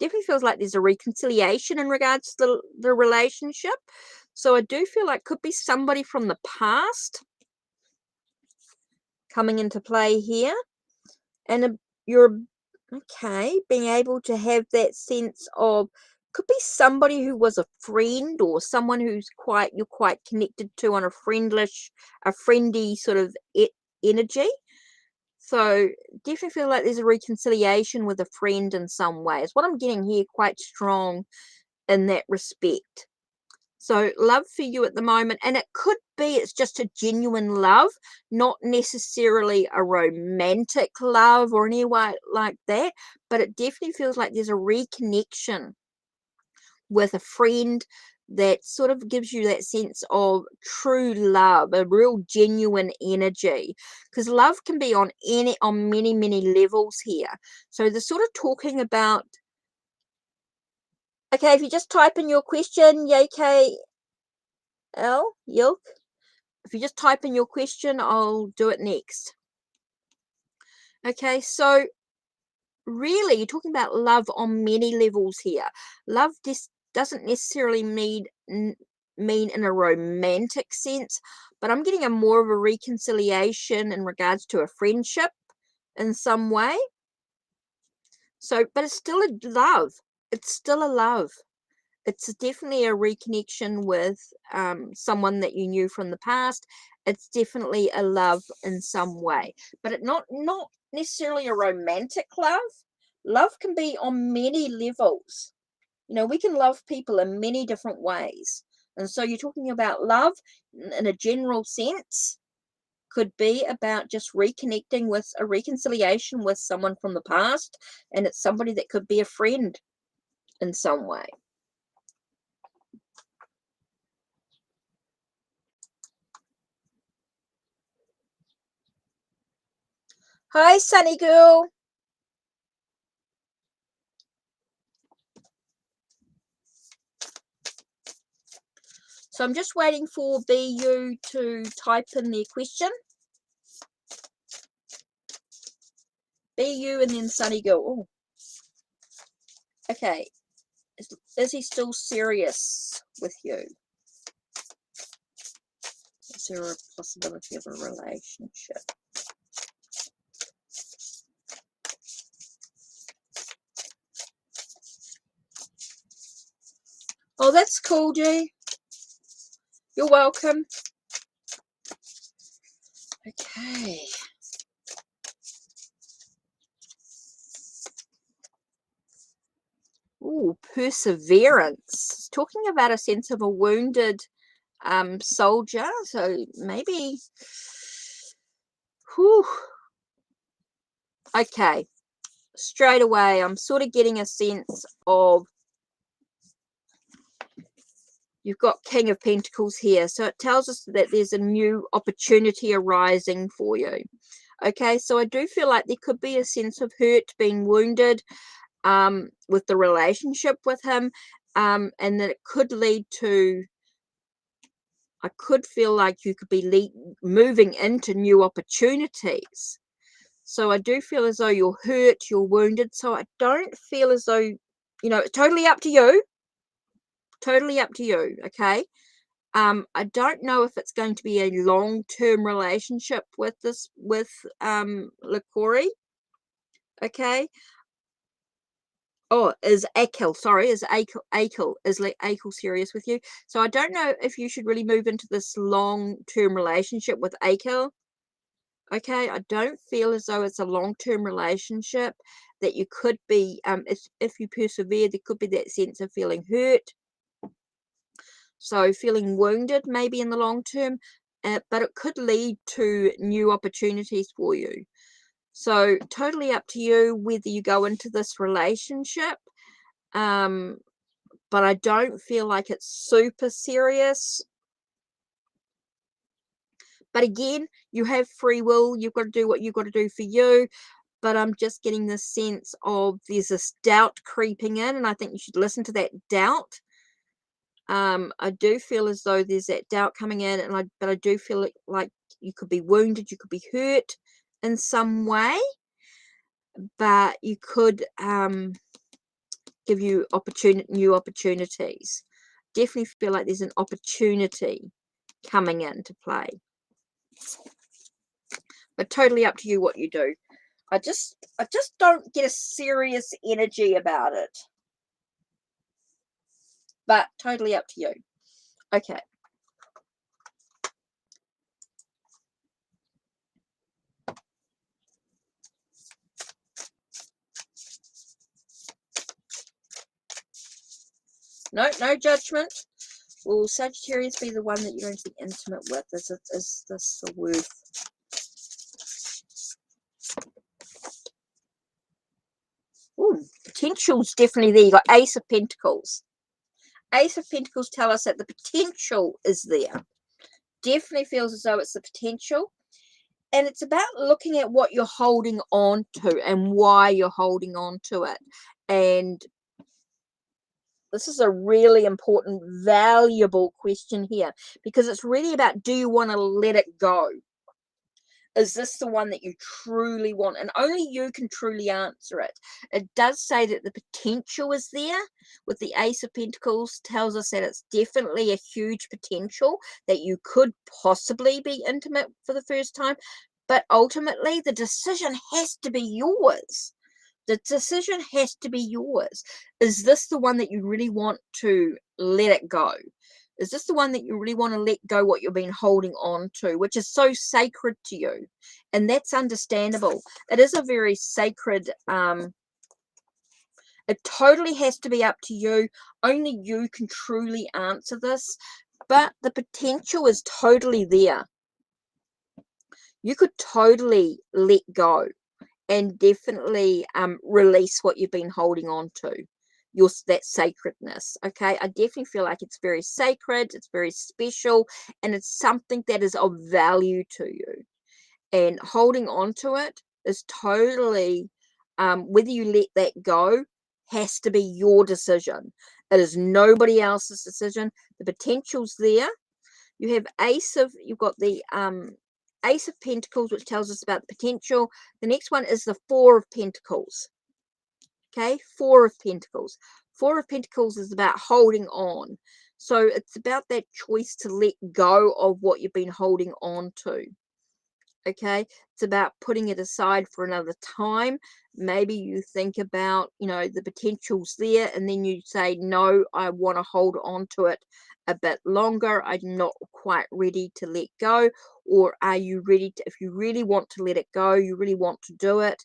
definitely feels like there's a reconciliation in regards to the relationship. So I do feel like could be somebody from the past coming into play here. And you're, okay, being able to have that sense of, could be somebody who was a friend or someone who's you're quite connected to on a friendly sort of energy. So definitely feel like there's a reconciliation with a friend in some ways. What I'm getting here quite strong in that respect. So love for you at the moment, and it could be it's just a genuine love, not necessarily a romantic love or any way like that, but it definitely feels like there's a reconnection with a friend that sort of gives you that sense of true love, a real genuine energy, because love can be on many levels here. So they're sort of talking about, okay, if you just type in your question, YKL, Yilk, if you just type in your question, I'll do it next. Okay, so really, you're talking about love on many levels here. Love doesn't necessarily mean in a romantic sense, but I'm getting a more of a reconciliation in regards to a friendship in some way. So, but it's still a love. It's still a love. It's definitely a reconnection with someone that you knew from the past. It's definitely a love in some way, but it not necessarily a romantic love. Love can be on many levels. We can love people in many different ways, and so you're talking about love in a general sense. Could be about just reconnecting with a reconciliation with someone from the past, and it's somebody that could be a friend in some way. Hi, Sunny girl. So I'm just waiting for BU to type in their question. BU and then Sunny girl. Oh, okay. Is he still serious with you? Is there a possibility of a relationship? Oh, that's cool, G. You're welcome. Okay. Ooh, perseverance. Talking about a sense of a wounded soldier. So maybe. Whew. Okay. Straight away, I'm sort of getting a sense of, you've got King of Pentacles here. So it tells us that there's a new opportunity arising for you. Okay, so I do feel like there could be a sense of hurt, being wounded with the relationship with him, and that it could lead to, I could feel like you could be moving into new opportunities. So I do feel as though you're hurt, you're wounded. So I don't feel as though, it's totally up to you. Totally up to you, okay? I don't know if it's going to be a long-term relationship with Lakori. Okay. Oh, is Akel, sorry, is Akel serious with you? So I don't know if you should really move into this long-term relationship with Akel. Okay, I don't feel as though it's a long-term relationship, that you could be, if you persevere, there could be that sense of feeling hurt. So feeling wounded maybe in the long term, but it could lead to new opportunities for you. So totally up to you whether you go into this relationship. But I don't feel like it's super serious. But again, you have free will. You've got to do what you've got to do for you. But I'm just getting this sense of there's this doubt creeping in, and I think you should listen to that doubt. I do feel as though there's that doubt coming in, but I do feel like you could be wounded, you could be hurt in some way, but you could give you new opportunities. Definitely feel like there's an opportunity coming into play, but totally up to you what you do. I just don't get a serious energy about it, but totally up to you. Okay. No judgment. Will Sagittarius be the one that you're going to be intimate with? Is this the word? Ooh, potential's definitely there. You got Ace of Pentacles. Ace of Pentacles tell us that the potential is there. Definitely feels as though it's the potential. And it's about looking at what you're holding on to and why you're holding on to it. And this is a really important, valuable question here, because it's really about, do you want to let it go? Is this the one that you truly want? And only you can truly answer it. It does say that the potential is there with the Ace of Pentacles, tells us that it's definitely a huge potential that you could possibly be intimate for the first time. But ultimately, the decision has to be yours. The decision has to be yours. Is this the one that you really want to let it go? Is this the one that you really want to let go what you've been holding on to, which is so sacred to you? And that's understandable. It is a very sacred, it totally has to be up to you. Only you can truly answer this. But the potential is totally there. You could totally let go and definitely release what you've been holding on to. That sacredness. Okay, I definitely feel like it's very sacred, it's very special, and it's something that is of value to you. And holding on to it is totally, whether you let that go has to be your decision. It is nobody else's decision. The potential's there. You have you've got the Ace of Pentacles, which tells us about the potential. The next one is the Four of Pentacles. Okay, Four of Pentacles. Four of Pentacles is about holding on. So it's about that choice to let go of what you've been holding on to. Okay, it's about putting it aside for another time. Maybe you think about, the potential's there, and then you say, no, I want to hold on to it a bit longer. I'm not quite ready to let go. Or are you ready to, if you really want to let it go, you really want to do it,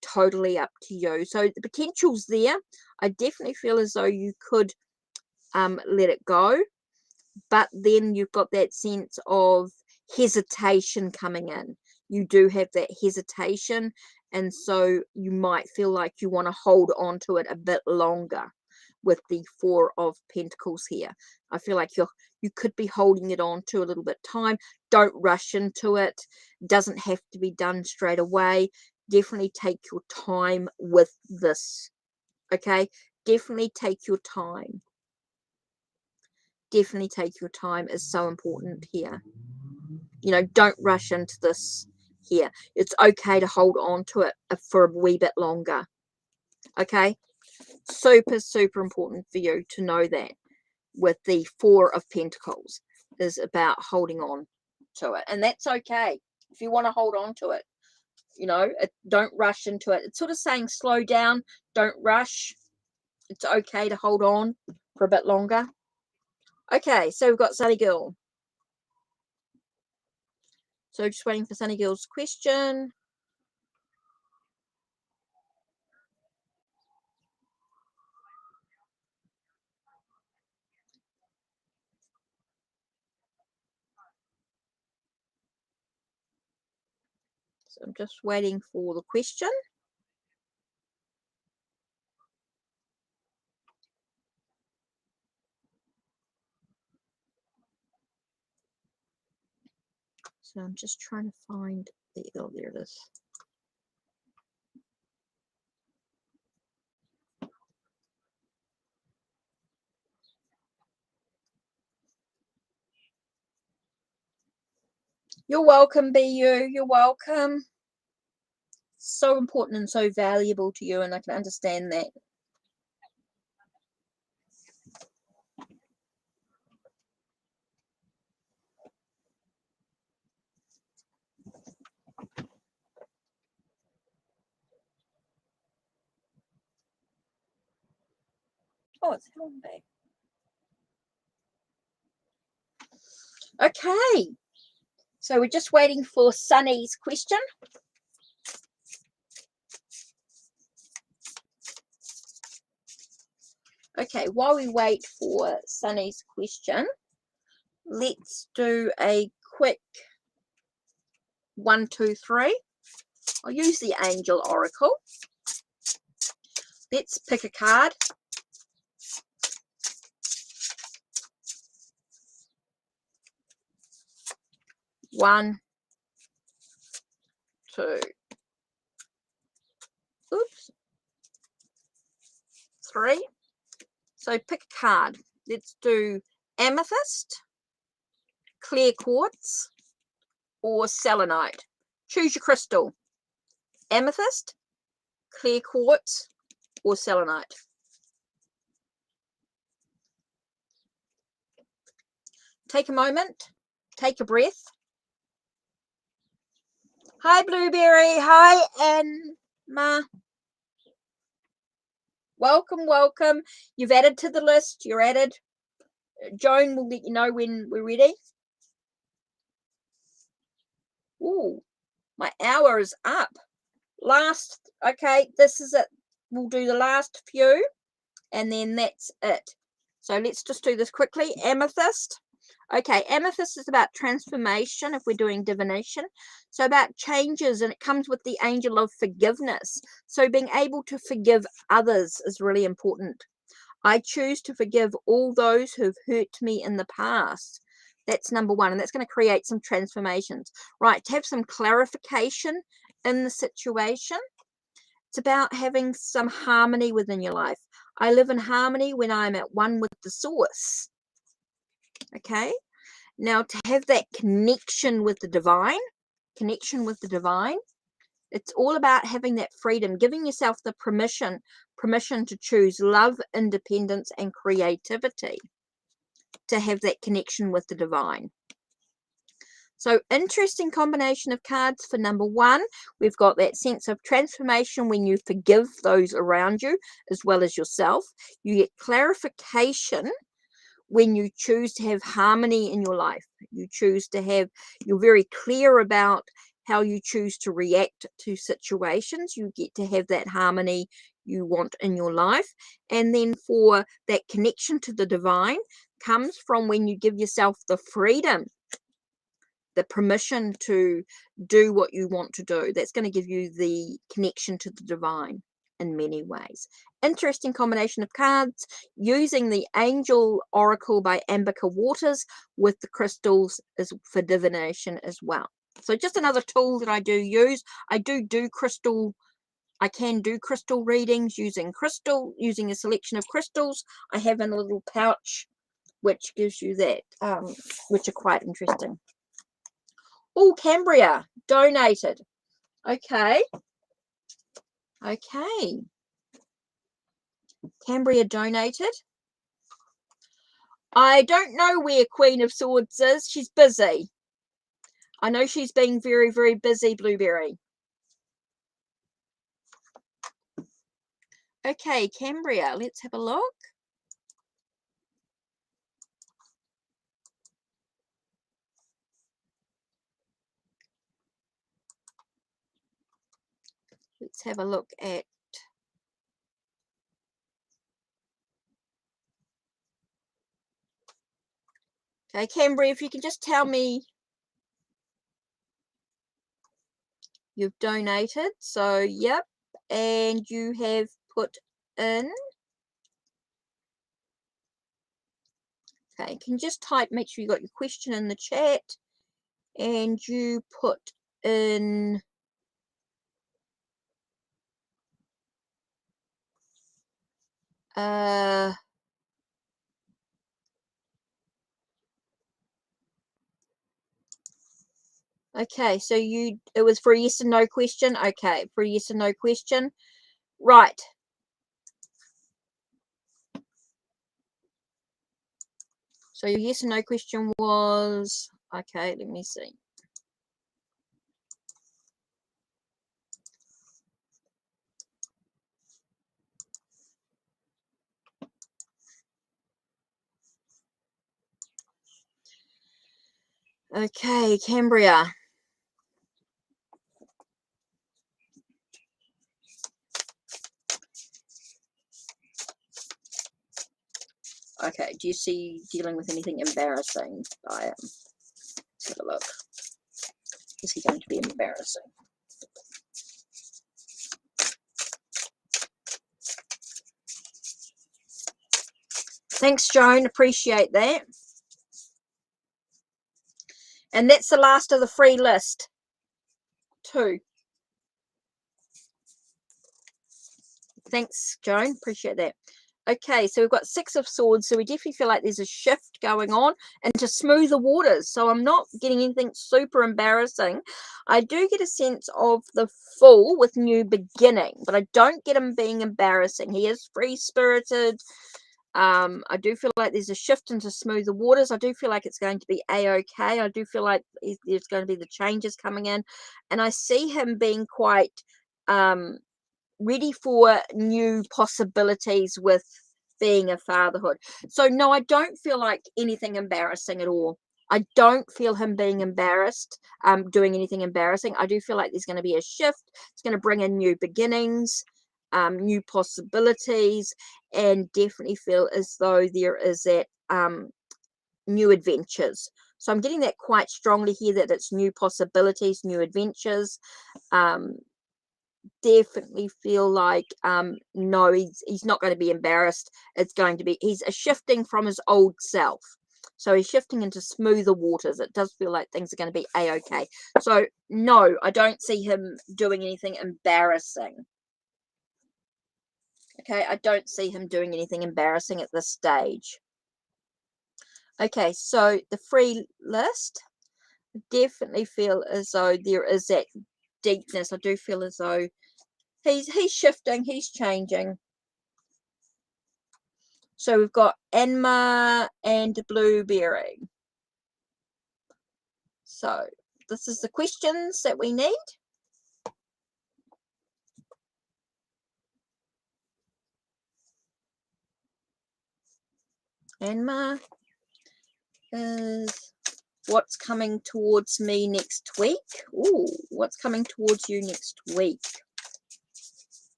totally up to you. So the potential's there. I definitely feel as though you could let it go, but then you've got that sense of hesitation coming in. You do have that hesitation, and so you might feel like you want to hold on to it a bit longer with the Four of Pentacles here. I feel like you could be holding it on to a little bit time. Don't rush into it. Doesn't have to be done straight away. Definitely take your time with this. Okay, definitely take your time. Definitely take your time is so important here. Don't rush into this here. It's okay to hold on to it for a wee bit longer. Okay, super, super important for you to know that with the Four of Pentacles is about holding on to it. And that's okay if you want to hold on to it. Don't rush into it. It's sort of saying slow down, don't rush. It's okay to hold on for a bit longer. Okay, so we've got Sunny Girl. So just waiting for Sunny Girl's question. So I'm just waiting for the question. So I'm just trying to find the, oh, there it is. You're welcome, BU. You're welcome. So important and so valuable to you, and I can understand that. Oh, it's held back. Okay. So we're just waiting for Sunny's question. Okay, while we wait for Sunny's question, let's do a quick 1, 2, 3. I'll use the Angel Oracle. Let's pick a card. One, two, oops, 3. So pick a card. Let's do Amethyst, Clear Quartz, or Selenite. Choose your crystal. Amethyst, Clear Quartz, or Selenite. Take a moment. Take a breath. Hi, Blueberry. Hi, Anma. Welcome, welcome. You've added to the list. You're added. Joan will let you know when we're ready. Ooh, my hour is up. Last, okay, this is it. We'll do the last few, and then that's it. So let's just do this quickly. Amethyst. Okay, Amethyst is about transformation if we're doing divination. So about changes, and it comes with the angel of forgiveness. So being able to forgive others is really important. I choose to forgive all those who've hurt me in the past. That's number 1, and that's going to create some transformations. Right, to have some clarification in the situation. It's about having some harmony within your life. I live in harmony when I'm at one with the source. Okay, now to have that connection with the divine, it's all about having that freedom, giving yourself the permission to choose love, independence, and creativity, to have that connection with the divine. So interesting combination of cards for number 1. We've got that sense of transformation when you forgive those around you as well as yourself. You get clarification when you choose to have harmony in your life. You're very clear about how you choose to react to situations. You get to have that harmony you want in your life. And then for that connection to the divine comes from when you give yourself the freedom, the permission to do what you want to do. That's going to give you the connection to the divine in many ways. Interesting combination of cards, using the Angel Oracle by Ambika Waters with the crystals for divination as well. So just another tool that I do use. I can do crystal readings using a selection of crystals I have in a little pouch, which gives you that, which are quite interesting. Oh, Cambria donated. Okay. Cambria donated. I don't know where Queen of Swords is. She's busy. I know she's being very, very busy, Blueberry. Okay, Cambria, let's have a look. Let's have a look at okay, Cambria, if you can just tell me You've donated, so yep. And you have put in, okay, can you just type, make sure you got your question in the chat, and you put in okay, so it was for a yes and no question. Okay, for a yes and no question. Right. So your yes and no question was, okay, let me see. Okay, Cambria. Okay, do you see dealing with anything embarrassing by him? Let's have a look. Is he going to be embarrassing? Thanks, Joan. Appreciate that. And that's the last of the free list. 2. Thanks, Joan. Appreciate that. Okay, so we've got 6 of Swords, so we definitely feel like there's a shift going on into smoother waters. So I'm not getting anything super embarrassing. I do get a sense of the Fool with new beginning, but I don't get him being embarrassing. He is free-spirited. I do feel like there's a shift into smoother waters. I do feel like it's going to be a-okay. I do feel like there's going to be the changes coming in, and I see him being quite ready for new possibilities with being a fatherhood. So no, I don't feel like anything embarrassing at all. I don't feel him being embarrassed, doing anything embarrassing. I do feel like there's going to be a shift. It's going to bring in new beginnings, new possibilities, and definitely feel as though there is that new adventures. So I'm getting that quite strongly here, that it's new possibilities, new adventures. Definitely feel like no, he's not going to be embarrassed. It's going to be, he's a shifting from his old self, so he's shifting into smoother waters. It does feel like things are going to be a-okay. So no, I don't see him doing anything embarrassing. Okay, I don't see him doing anything embarrassing at this stage. Okay, so the free list, I definitely feel as though there is that deepness. I do feel as though he's shifting, he's changing. So we've got Enma and Blueberry. So this is the questions that we need. Enma is, what's coming towards me next week? Ooh, what's coming towards you next week?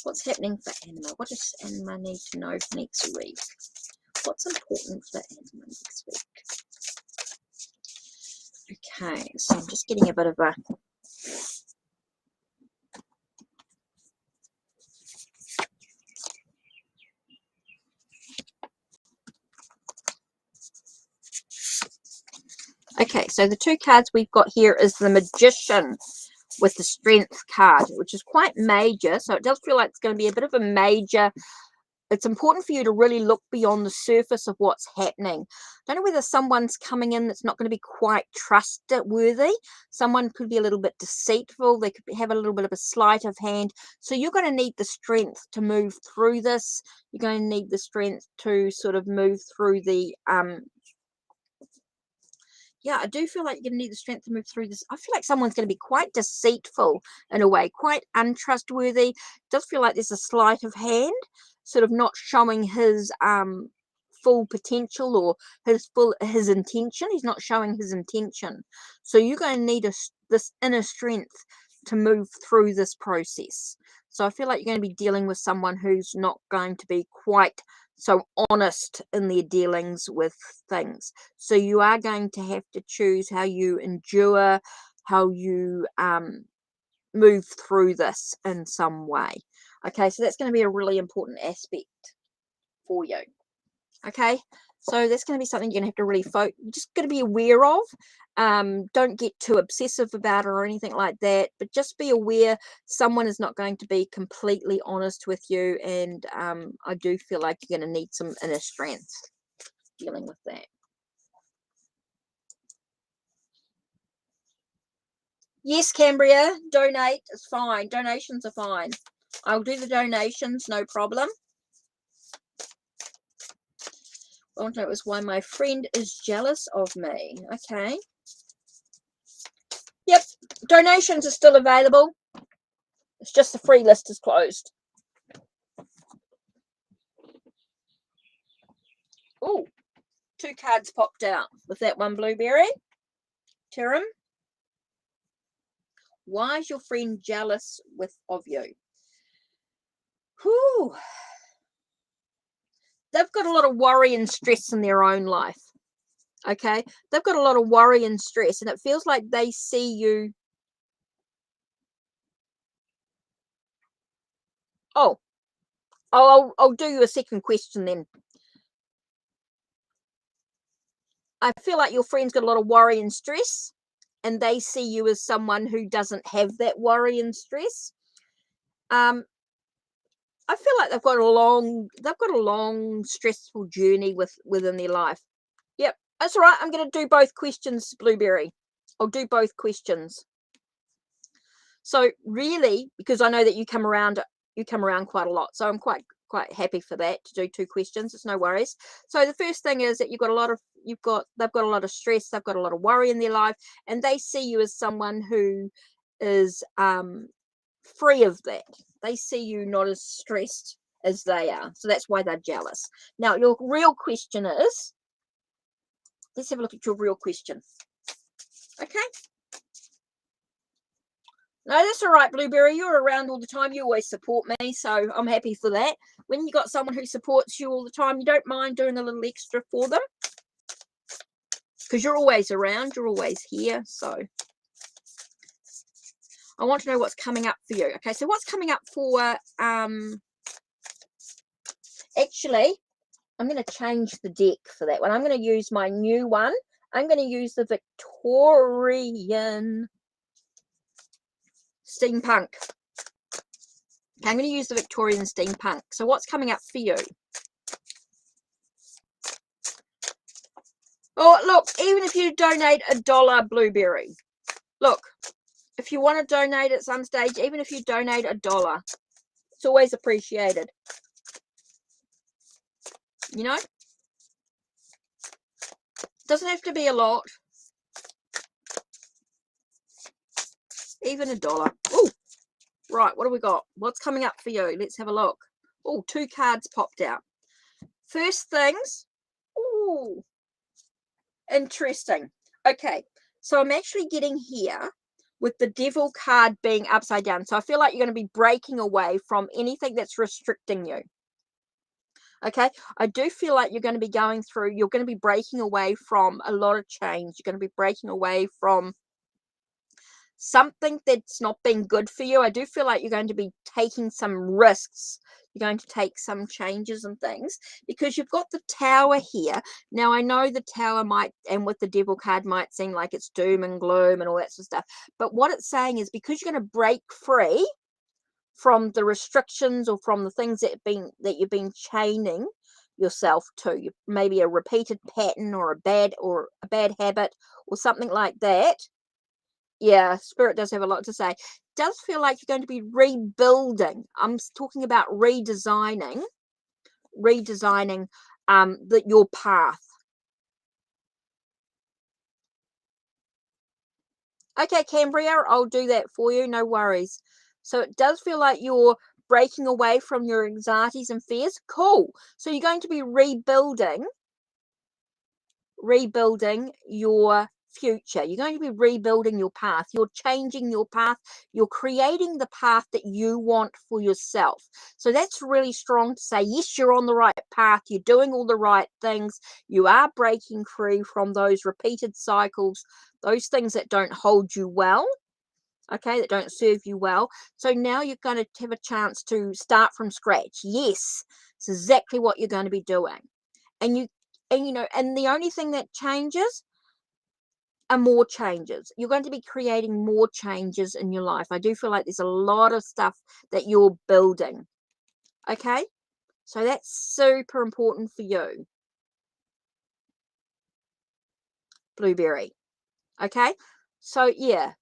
What's happening for Enma? What does Enma need to know for next week? What's important for Enma next week? Okay, so I'm just getting a bit of a... Okay, so the 2 cards we've got here is the Magician with the Strength card, which is quite major. So it does feel like it's going to be a bit of a major. It's important for you to really look beyond the surface of what's happening. I don't know whether someone's coming in that's not going to be quite trustworthy. Someone could be a little bit deceitful. They could have a little bit of a sleight of hand. So you're going to need the strength to move through this. You're going to need the strength to sort of move through the yeah, I do feel like you're going to need the strength to move through this. I feel like someone's going to be quite deceitful in a way, quite untrustworthy. It does feel like there's a sleight of hand, sort of not showing his full potential or his intention. He's not showing his intention. So you're going to need this inner strength to move through this process. So I feel like you're going to be dealing with someone who's not going to be quite so honest in their dealings with things. So you are going to have to choose how you endure, move through this in some way. Okay, so that's going to be a really important aspect for you. Okay, so that's going to be something you're going to have to really just going to be aware of. Don't get too obsessive about it or anything like that, but just be aware someone is not going to be completely honest with you, and I do feel like you're going to need some inner strength dealing with that. Yes, Cambria, donate is fine. Donations are fine. I'll do the donations, no problem. I want to know is why my friend is jealous of me. Okay. Yep, donations are still available. It's just the free list is closed. Oh, 2 cards popped out with that one blueberry. Tiram, why is your friend jealous of you? Whew. They've got a lot of worry and stress in their own life. Okay, they've got a lot of worry and stress, and it feels like they see you. Oh, I'll do you a second question then. I feel like your friend's got a lot of worry and stress, and they see you as someone who doesn't have that worry and stress. I feel like they've got a long stressful journey within their life. Yep, that's all right. I'm going to do both questions, Blueberry. I'll do both questions. So really, because I know that you come around quite a lot, so I'm quite happy for that, to do 2 questions. It's no worries. So the first thing is that they've got a lot of stress, they've got a lot of worry in their life, and they see you as someone who is free of that. They see you not as stressed as they are, so that's why they're jealous. Now your real question is, let's have a look at your real question. Okay. No, that's all right, Blueberry. You're around all the time. You always support me, so I'm happy for that. When you got someone who supports you all the time, you don't mind doing a little extra for them, because you're always around. You're always here. So I want to know what's coming up for you. Okay, so what's coming up for... Actually, I'm going to change the deck for that one. I'm going to use my new one. I'm going to use the Victorian Steampunk. Okay, I'm going to use the Victorian Steampunk. So what's coming up for you? Oh, look, even if you donate $1, Blueberry. Look, if you want to donate at some stage, even if you donate $1, it's always appreciated. You know? Doesn't have to be a lot. Even $1. Oh, right, what do we got? What's coming up for you? Let's have a look. Oh, 2 cards popped out. First things. Oh, interesting. Okay, so I'm actually getting here with the Devil card being upside down. So I feel like you're going to be breaking away from anything that's restricting you. Okay, I do feel like you're going to be breaking away from a lot of change. You're going to be breaking away from something that's not been good for you. I do feel like you're going to be taking some risks. You're going to take some changes and things, because you've got the Tower here. Now, I know the Tower and with the Devil card, might seem like it's doom and gloom and all that sort of stuff. But what it's saying is, because you're going to break free from the restrictions or from the things that you've been chaining yourself to, maybe a repeated pattern or a bad habit or something like that. Yeah, Spirit does have a lot to say. Does feel like you're going to be rebuilding. I'm talking about redesigning your path. Okay, Cambria, I'll do that for you, no worries. So it does feel like you're breaking away from your anxieties and fears. Cool. So you're going to be rebuilding your future. You're going to be rebuilding your path. You're changing your path. You're creating the path that you want for yourself. So that's really strong to say, yes, you're on the right path. You're doing all the right things. You are breaking free from those repeated cycles, those things that don't hold you well, okay, that don't serve you well. So now you're going to have a chance to start from scratch. Yes, it's exactly what you're going to be doing. And the only thing that changes are more changes. You're going to be creating more changes in your life. I do feel like there's a lot of stuff that you're building. Okay? So that's super important for you. Blueberry. Okay? So yeah.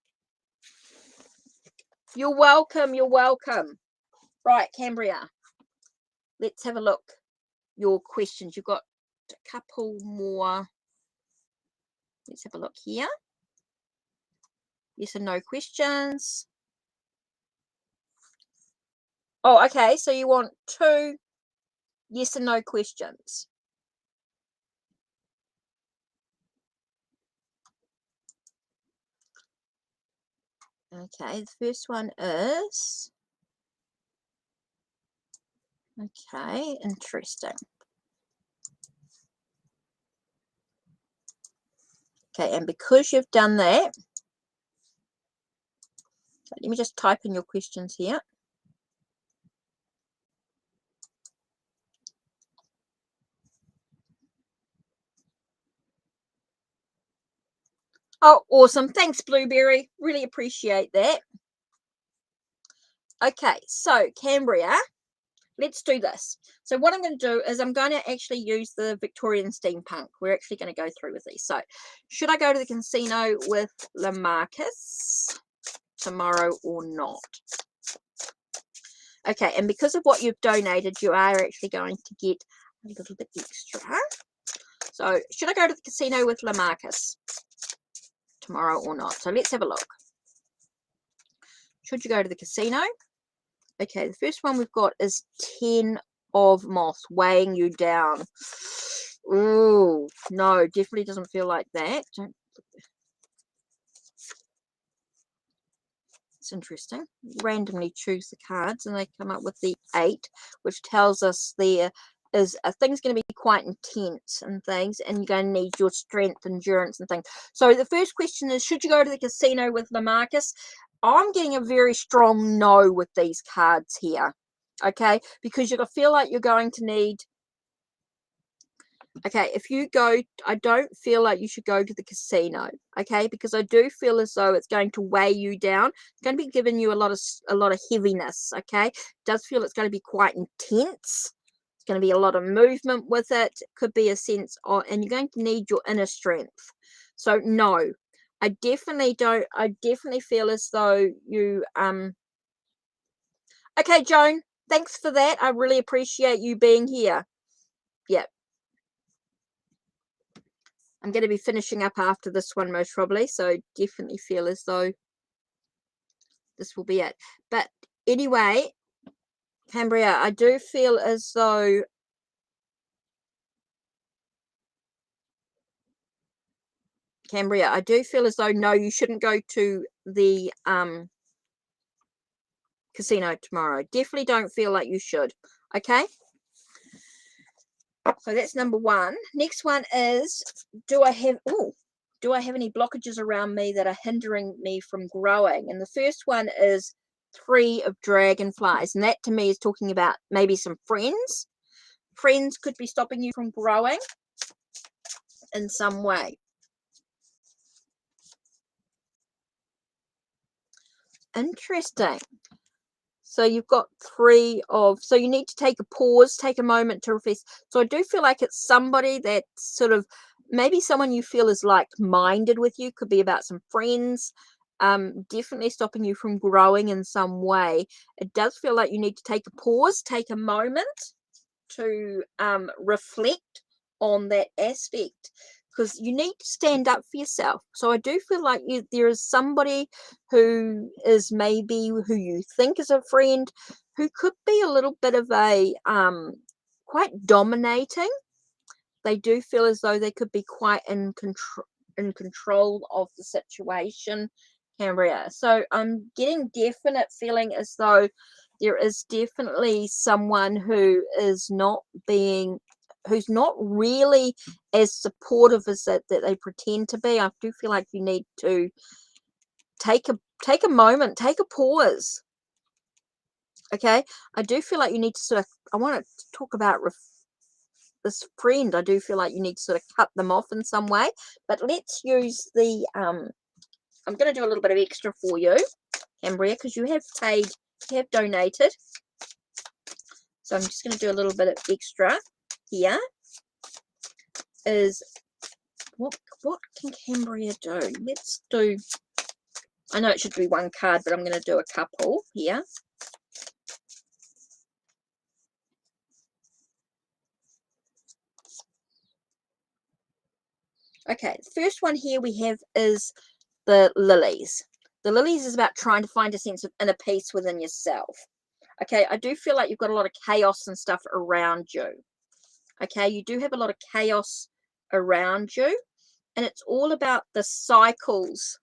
You're welcome. You're welcome. Right, Cambria. Let's have a look. Your questions. You've got a couple more. Let's have a look here. Yes and no questions. Oh, okay. So you want 2 yes and no questions. Okay, the first one is, okay, interesting. Okay, and because you've done that, let me just type in your questions here. Oh, awesome. Thanks, Blueberry. Really appreciate that. Okay, so Cambria, let's do this. So what I'm going to do is I'm going to actually use the Victorian steampunk. We're actually going to go through with these. So should I go to the casino with Lamarcus tomorrow or not? Okay, and because of what you've donated, you are actually going to get a little bit extra. So should I go to the casino with Lamarcus tomorrow or not? So let's have a look. Should you go to the casino? Okay, the first one we've got is 10 of moths weighing you down. Ooh, no, definitely doesn't feel like that. It's interesting. Randomly choose the cards and they come up with the 8, which tells us there is things going to be quite intense and things, and you're going to need your strength, endurance, and things. So the first question is, should you go to the casino with Lamarcus? I'm getting a very strong no with these cards here, okay? Because you're going to feel like you're going to need... Okay, if you go, I don't feel like you should go to the casino, okay? Because I do feel as though it's going to weigh you down. It's going to be giving you a lot of heaviness, okay? It does feel it's going to be quite intense. It's going to be a lot of movement with it. It could be a sense of, and you're going to need your inner strength. So no, I definitely don't. I definitely feel as though you Okay, Joan, thanks for that. I really appreciate you being here. Yeah. I'm going to be finishing up after this one most probably, so definitely feel as though this will be it. But anyway, Cambria, I do feel as though no, you shouldn't go to the casino tomorrow. Definitely don't feel like you should. Okay? So that's number 1. Next one is, do I have any blockages around me that are hindering me from growing? And the first one is 3 of Dragonflies. And that to me is talking about maybe some friends. Friends could be stopping you from growing in some way. Interesting. So you've got 3 of, so you need to take a pause, take a moment to reflect. So I do feel like it's somebody that sort of, maybe someone you feel is like-minded with you, could be about some friends, definitely stopping you from growing in some way. It does feel like you need to take a pause, take a moment to reflect on that aspect, because you need to stand up for yourself. So I do feel like there is somebody who is maybe who you think is a friend who could be a little bit of a quite dominating. They do feel as though they could be quite in in control of the situation, Cambria. So I'm getting definite feeling as though there is definitely someone who is not being, who's not really as supportive as that they pretend to be. I do feel like you need to take a moment, take a pause. Okay, I do feel like you need to sort of, I want to talk about this friend. I do feel like you need to sort of cut them off in some way, but let's use the I'm going to do a little bit of extra for you, Cambria, because you have paid, you have donated. So I'm just going to do a little bit of extra here. Is what can Cambria do? Let's do, I know it should be one card, but I'm going to do a couple here. Okay, the first one here we have is the lilies. The lilies is about trying to find a sense of inner peace within yourself. Okay, I do feel like you've got a lot of chaos and stuff around you. Okay, you do have a lot of chaos around you, and it's all about the cycles.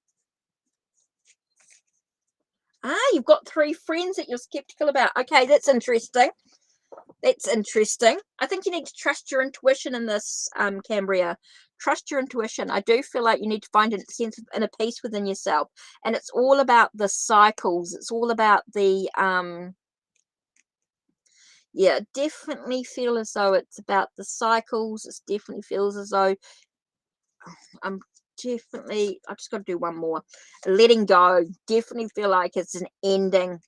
You've got 3 friends that you're skeptical about. Okay, that's interesting. That's interesting. I think you need to trust your intuition in this, Cambria. Trust your intuition. I do feel like you need to find a sense of inner peace within yourself. And it's all about the cycles. It's all about the, yeah, definitely feel as though it's about the cycles. It definitely feels as though I'm definitely, I've just got to do one more. Letting go. Definitely feel like it's an ending.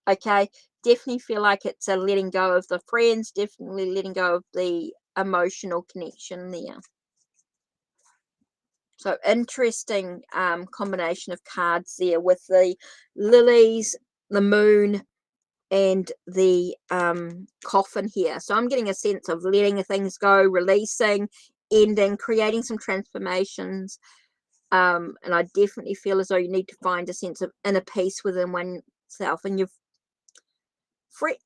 Okay, definitely feel like it's a letting go of the friends, definitely letting go of the emotional connection there. So interesting combination of cards there with the lilies, the moon, and the coffin here. So I'm getting a sense of letting things go, releasing, ending, creating some transformations. And I definitely feel as though you need to find a sense of inner peace within oneself, and you've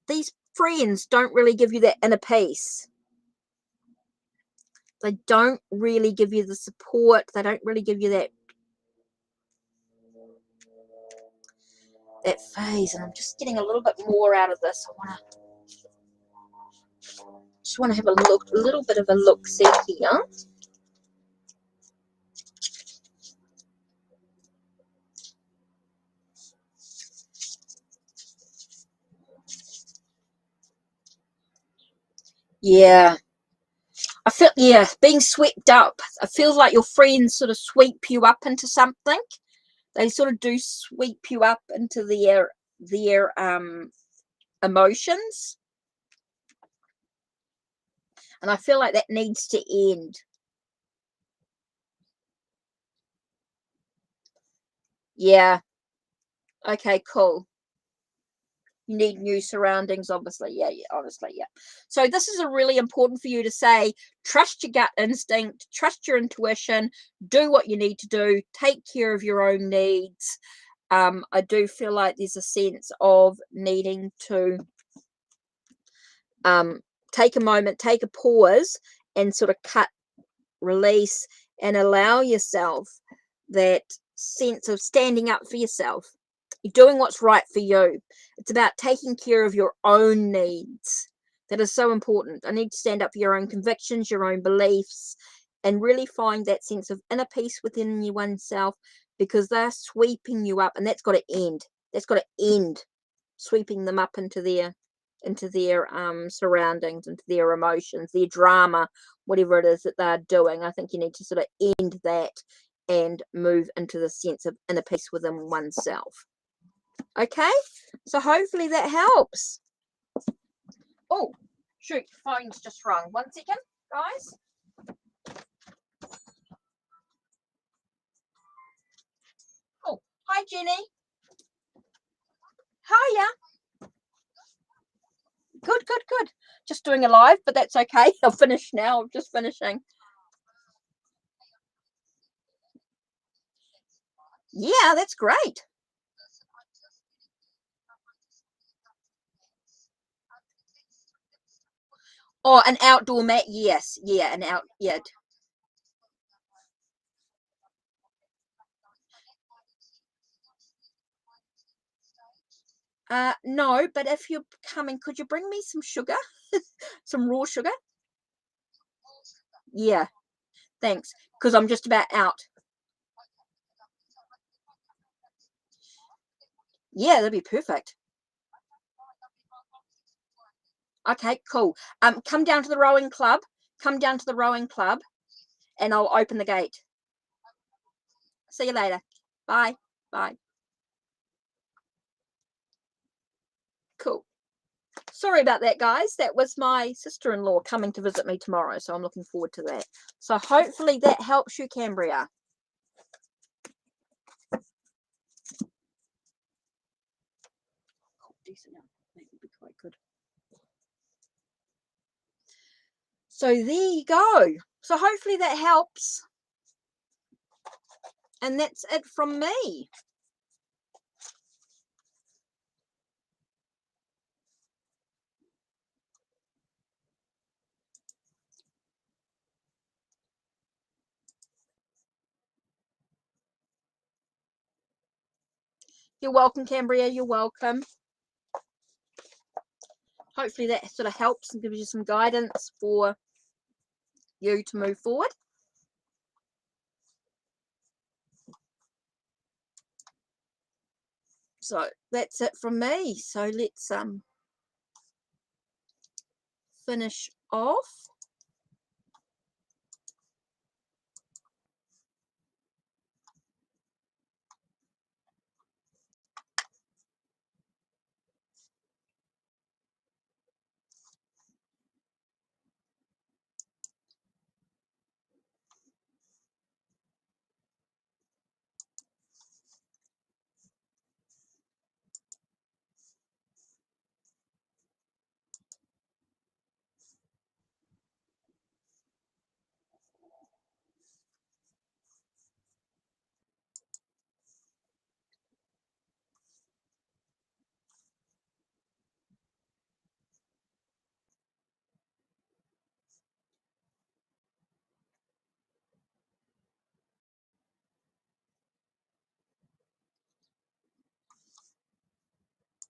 these friends don't really give you that inner peace. They don't really give you the support. They don't really give you that phase. And I'm just getting a little bit more out of this. I just want to have a little bit of a look see here. Yeah. I feel, yeah, being swept up. I feel like your friends sort of sweep you up into something. They sort of do sweep you up into their emotions. And I feel like that needs to end. Yeah. Okay, cool. You need new surroundings, obviously. Yeah, honestly, yeah. So this is a really important for you to say, trust your gut instinct, trust your intuition, do what you need to do, take care of your own needs. I do feel like there's a sense of needing to take a moment, take a pause, and sort of cut, release, and allow yourself that sense of standing up for yourself. You're doing what's right for you. It's about taking care of your own needs. That is so important. I need to stand up for your own convictions, your own beliefs, and really find that sense of inner peace within you oneself, because they're sweeping you up, and that's got to end. That's got to end. Sweeping them up into their surroundings, into their emotions, their drama, whatever it is that they're doing. I think you need to sort of end that and move into the sense of inner peace within oneself. Okay, so hopefully that helps. Oh, shoot, phone's just rung. 1 second, guys. Oh, hi, Jenny. Hiya. Good, good, good. Just doing a live, but that's okay. I'll finish now. I'm just finishing. Yeah, that's great. Oh, an outdoor mat. Yes, yeah, an out. Yeah. No, but if you're coming, could you bring me some sugar? Some raw sugar? Yeah, thanks, because I'm just about out. Yeah, that'd be perfect. Okay, cool. Come down to the rowing club. Come down to the rowing club, and I'll open the gate. See you later. Bye. Bye. Cool. Sorry about that, guys. That was my sister-in-law coming to visit me tomorrow, so I'm looking forward to that. So hopefully that helps you, Cambria. Oh, decent now. That would be quite good. So there you go. So hopefully that helps. And that's it from me. You're welcome, Cambria. You're welcome. Hopefully that sort of helps and gives you some guidance for you to move forward. So that's it from me. So let's finish off.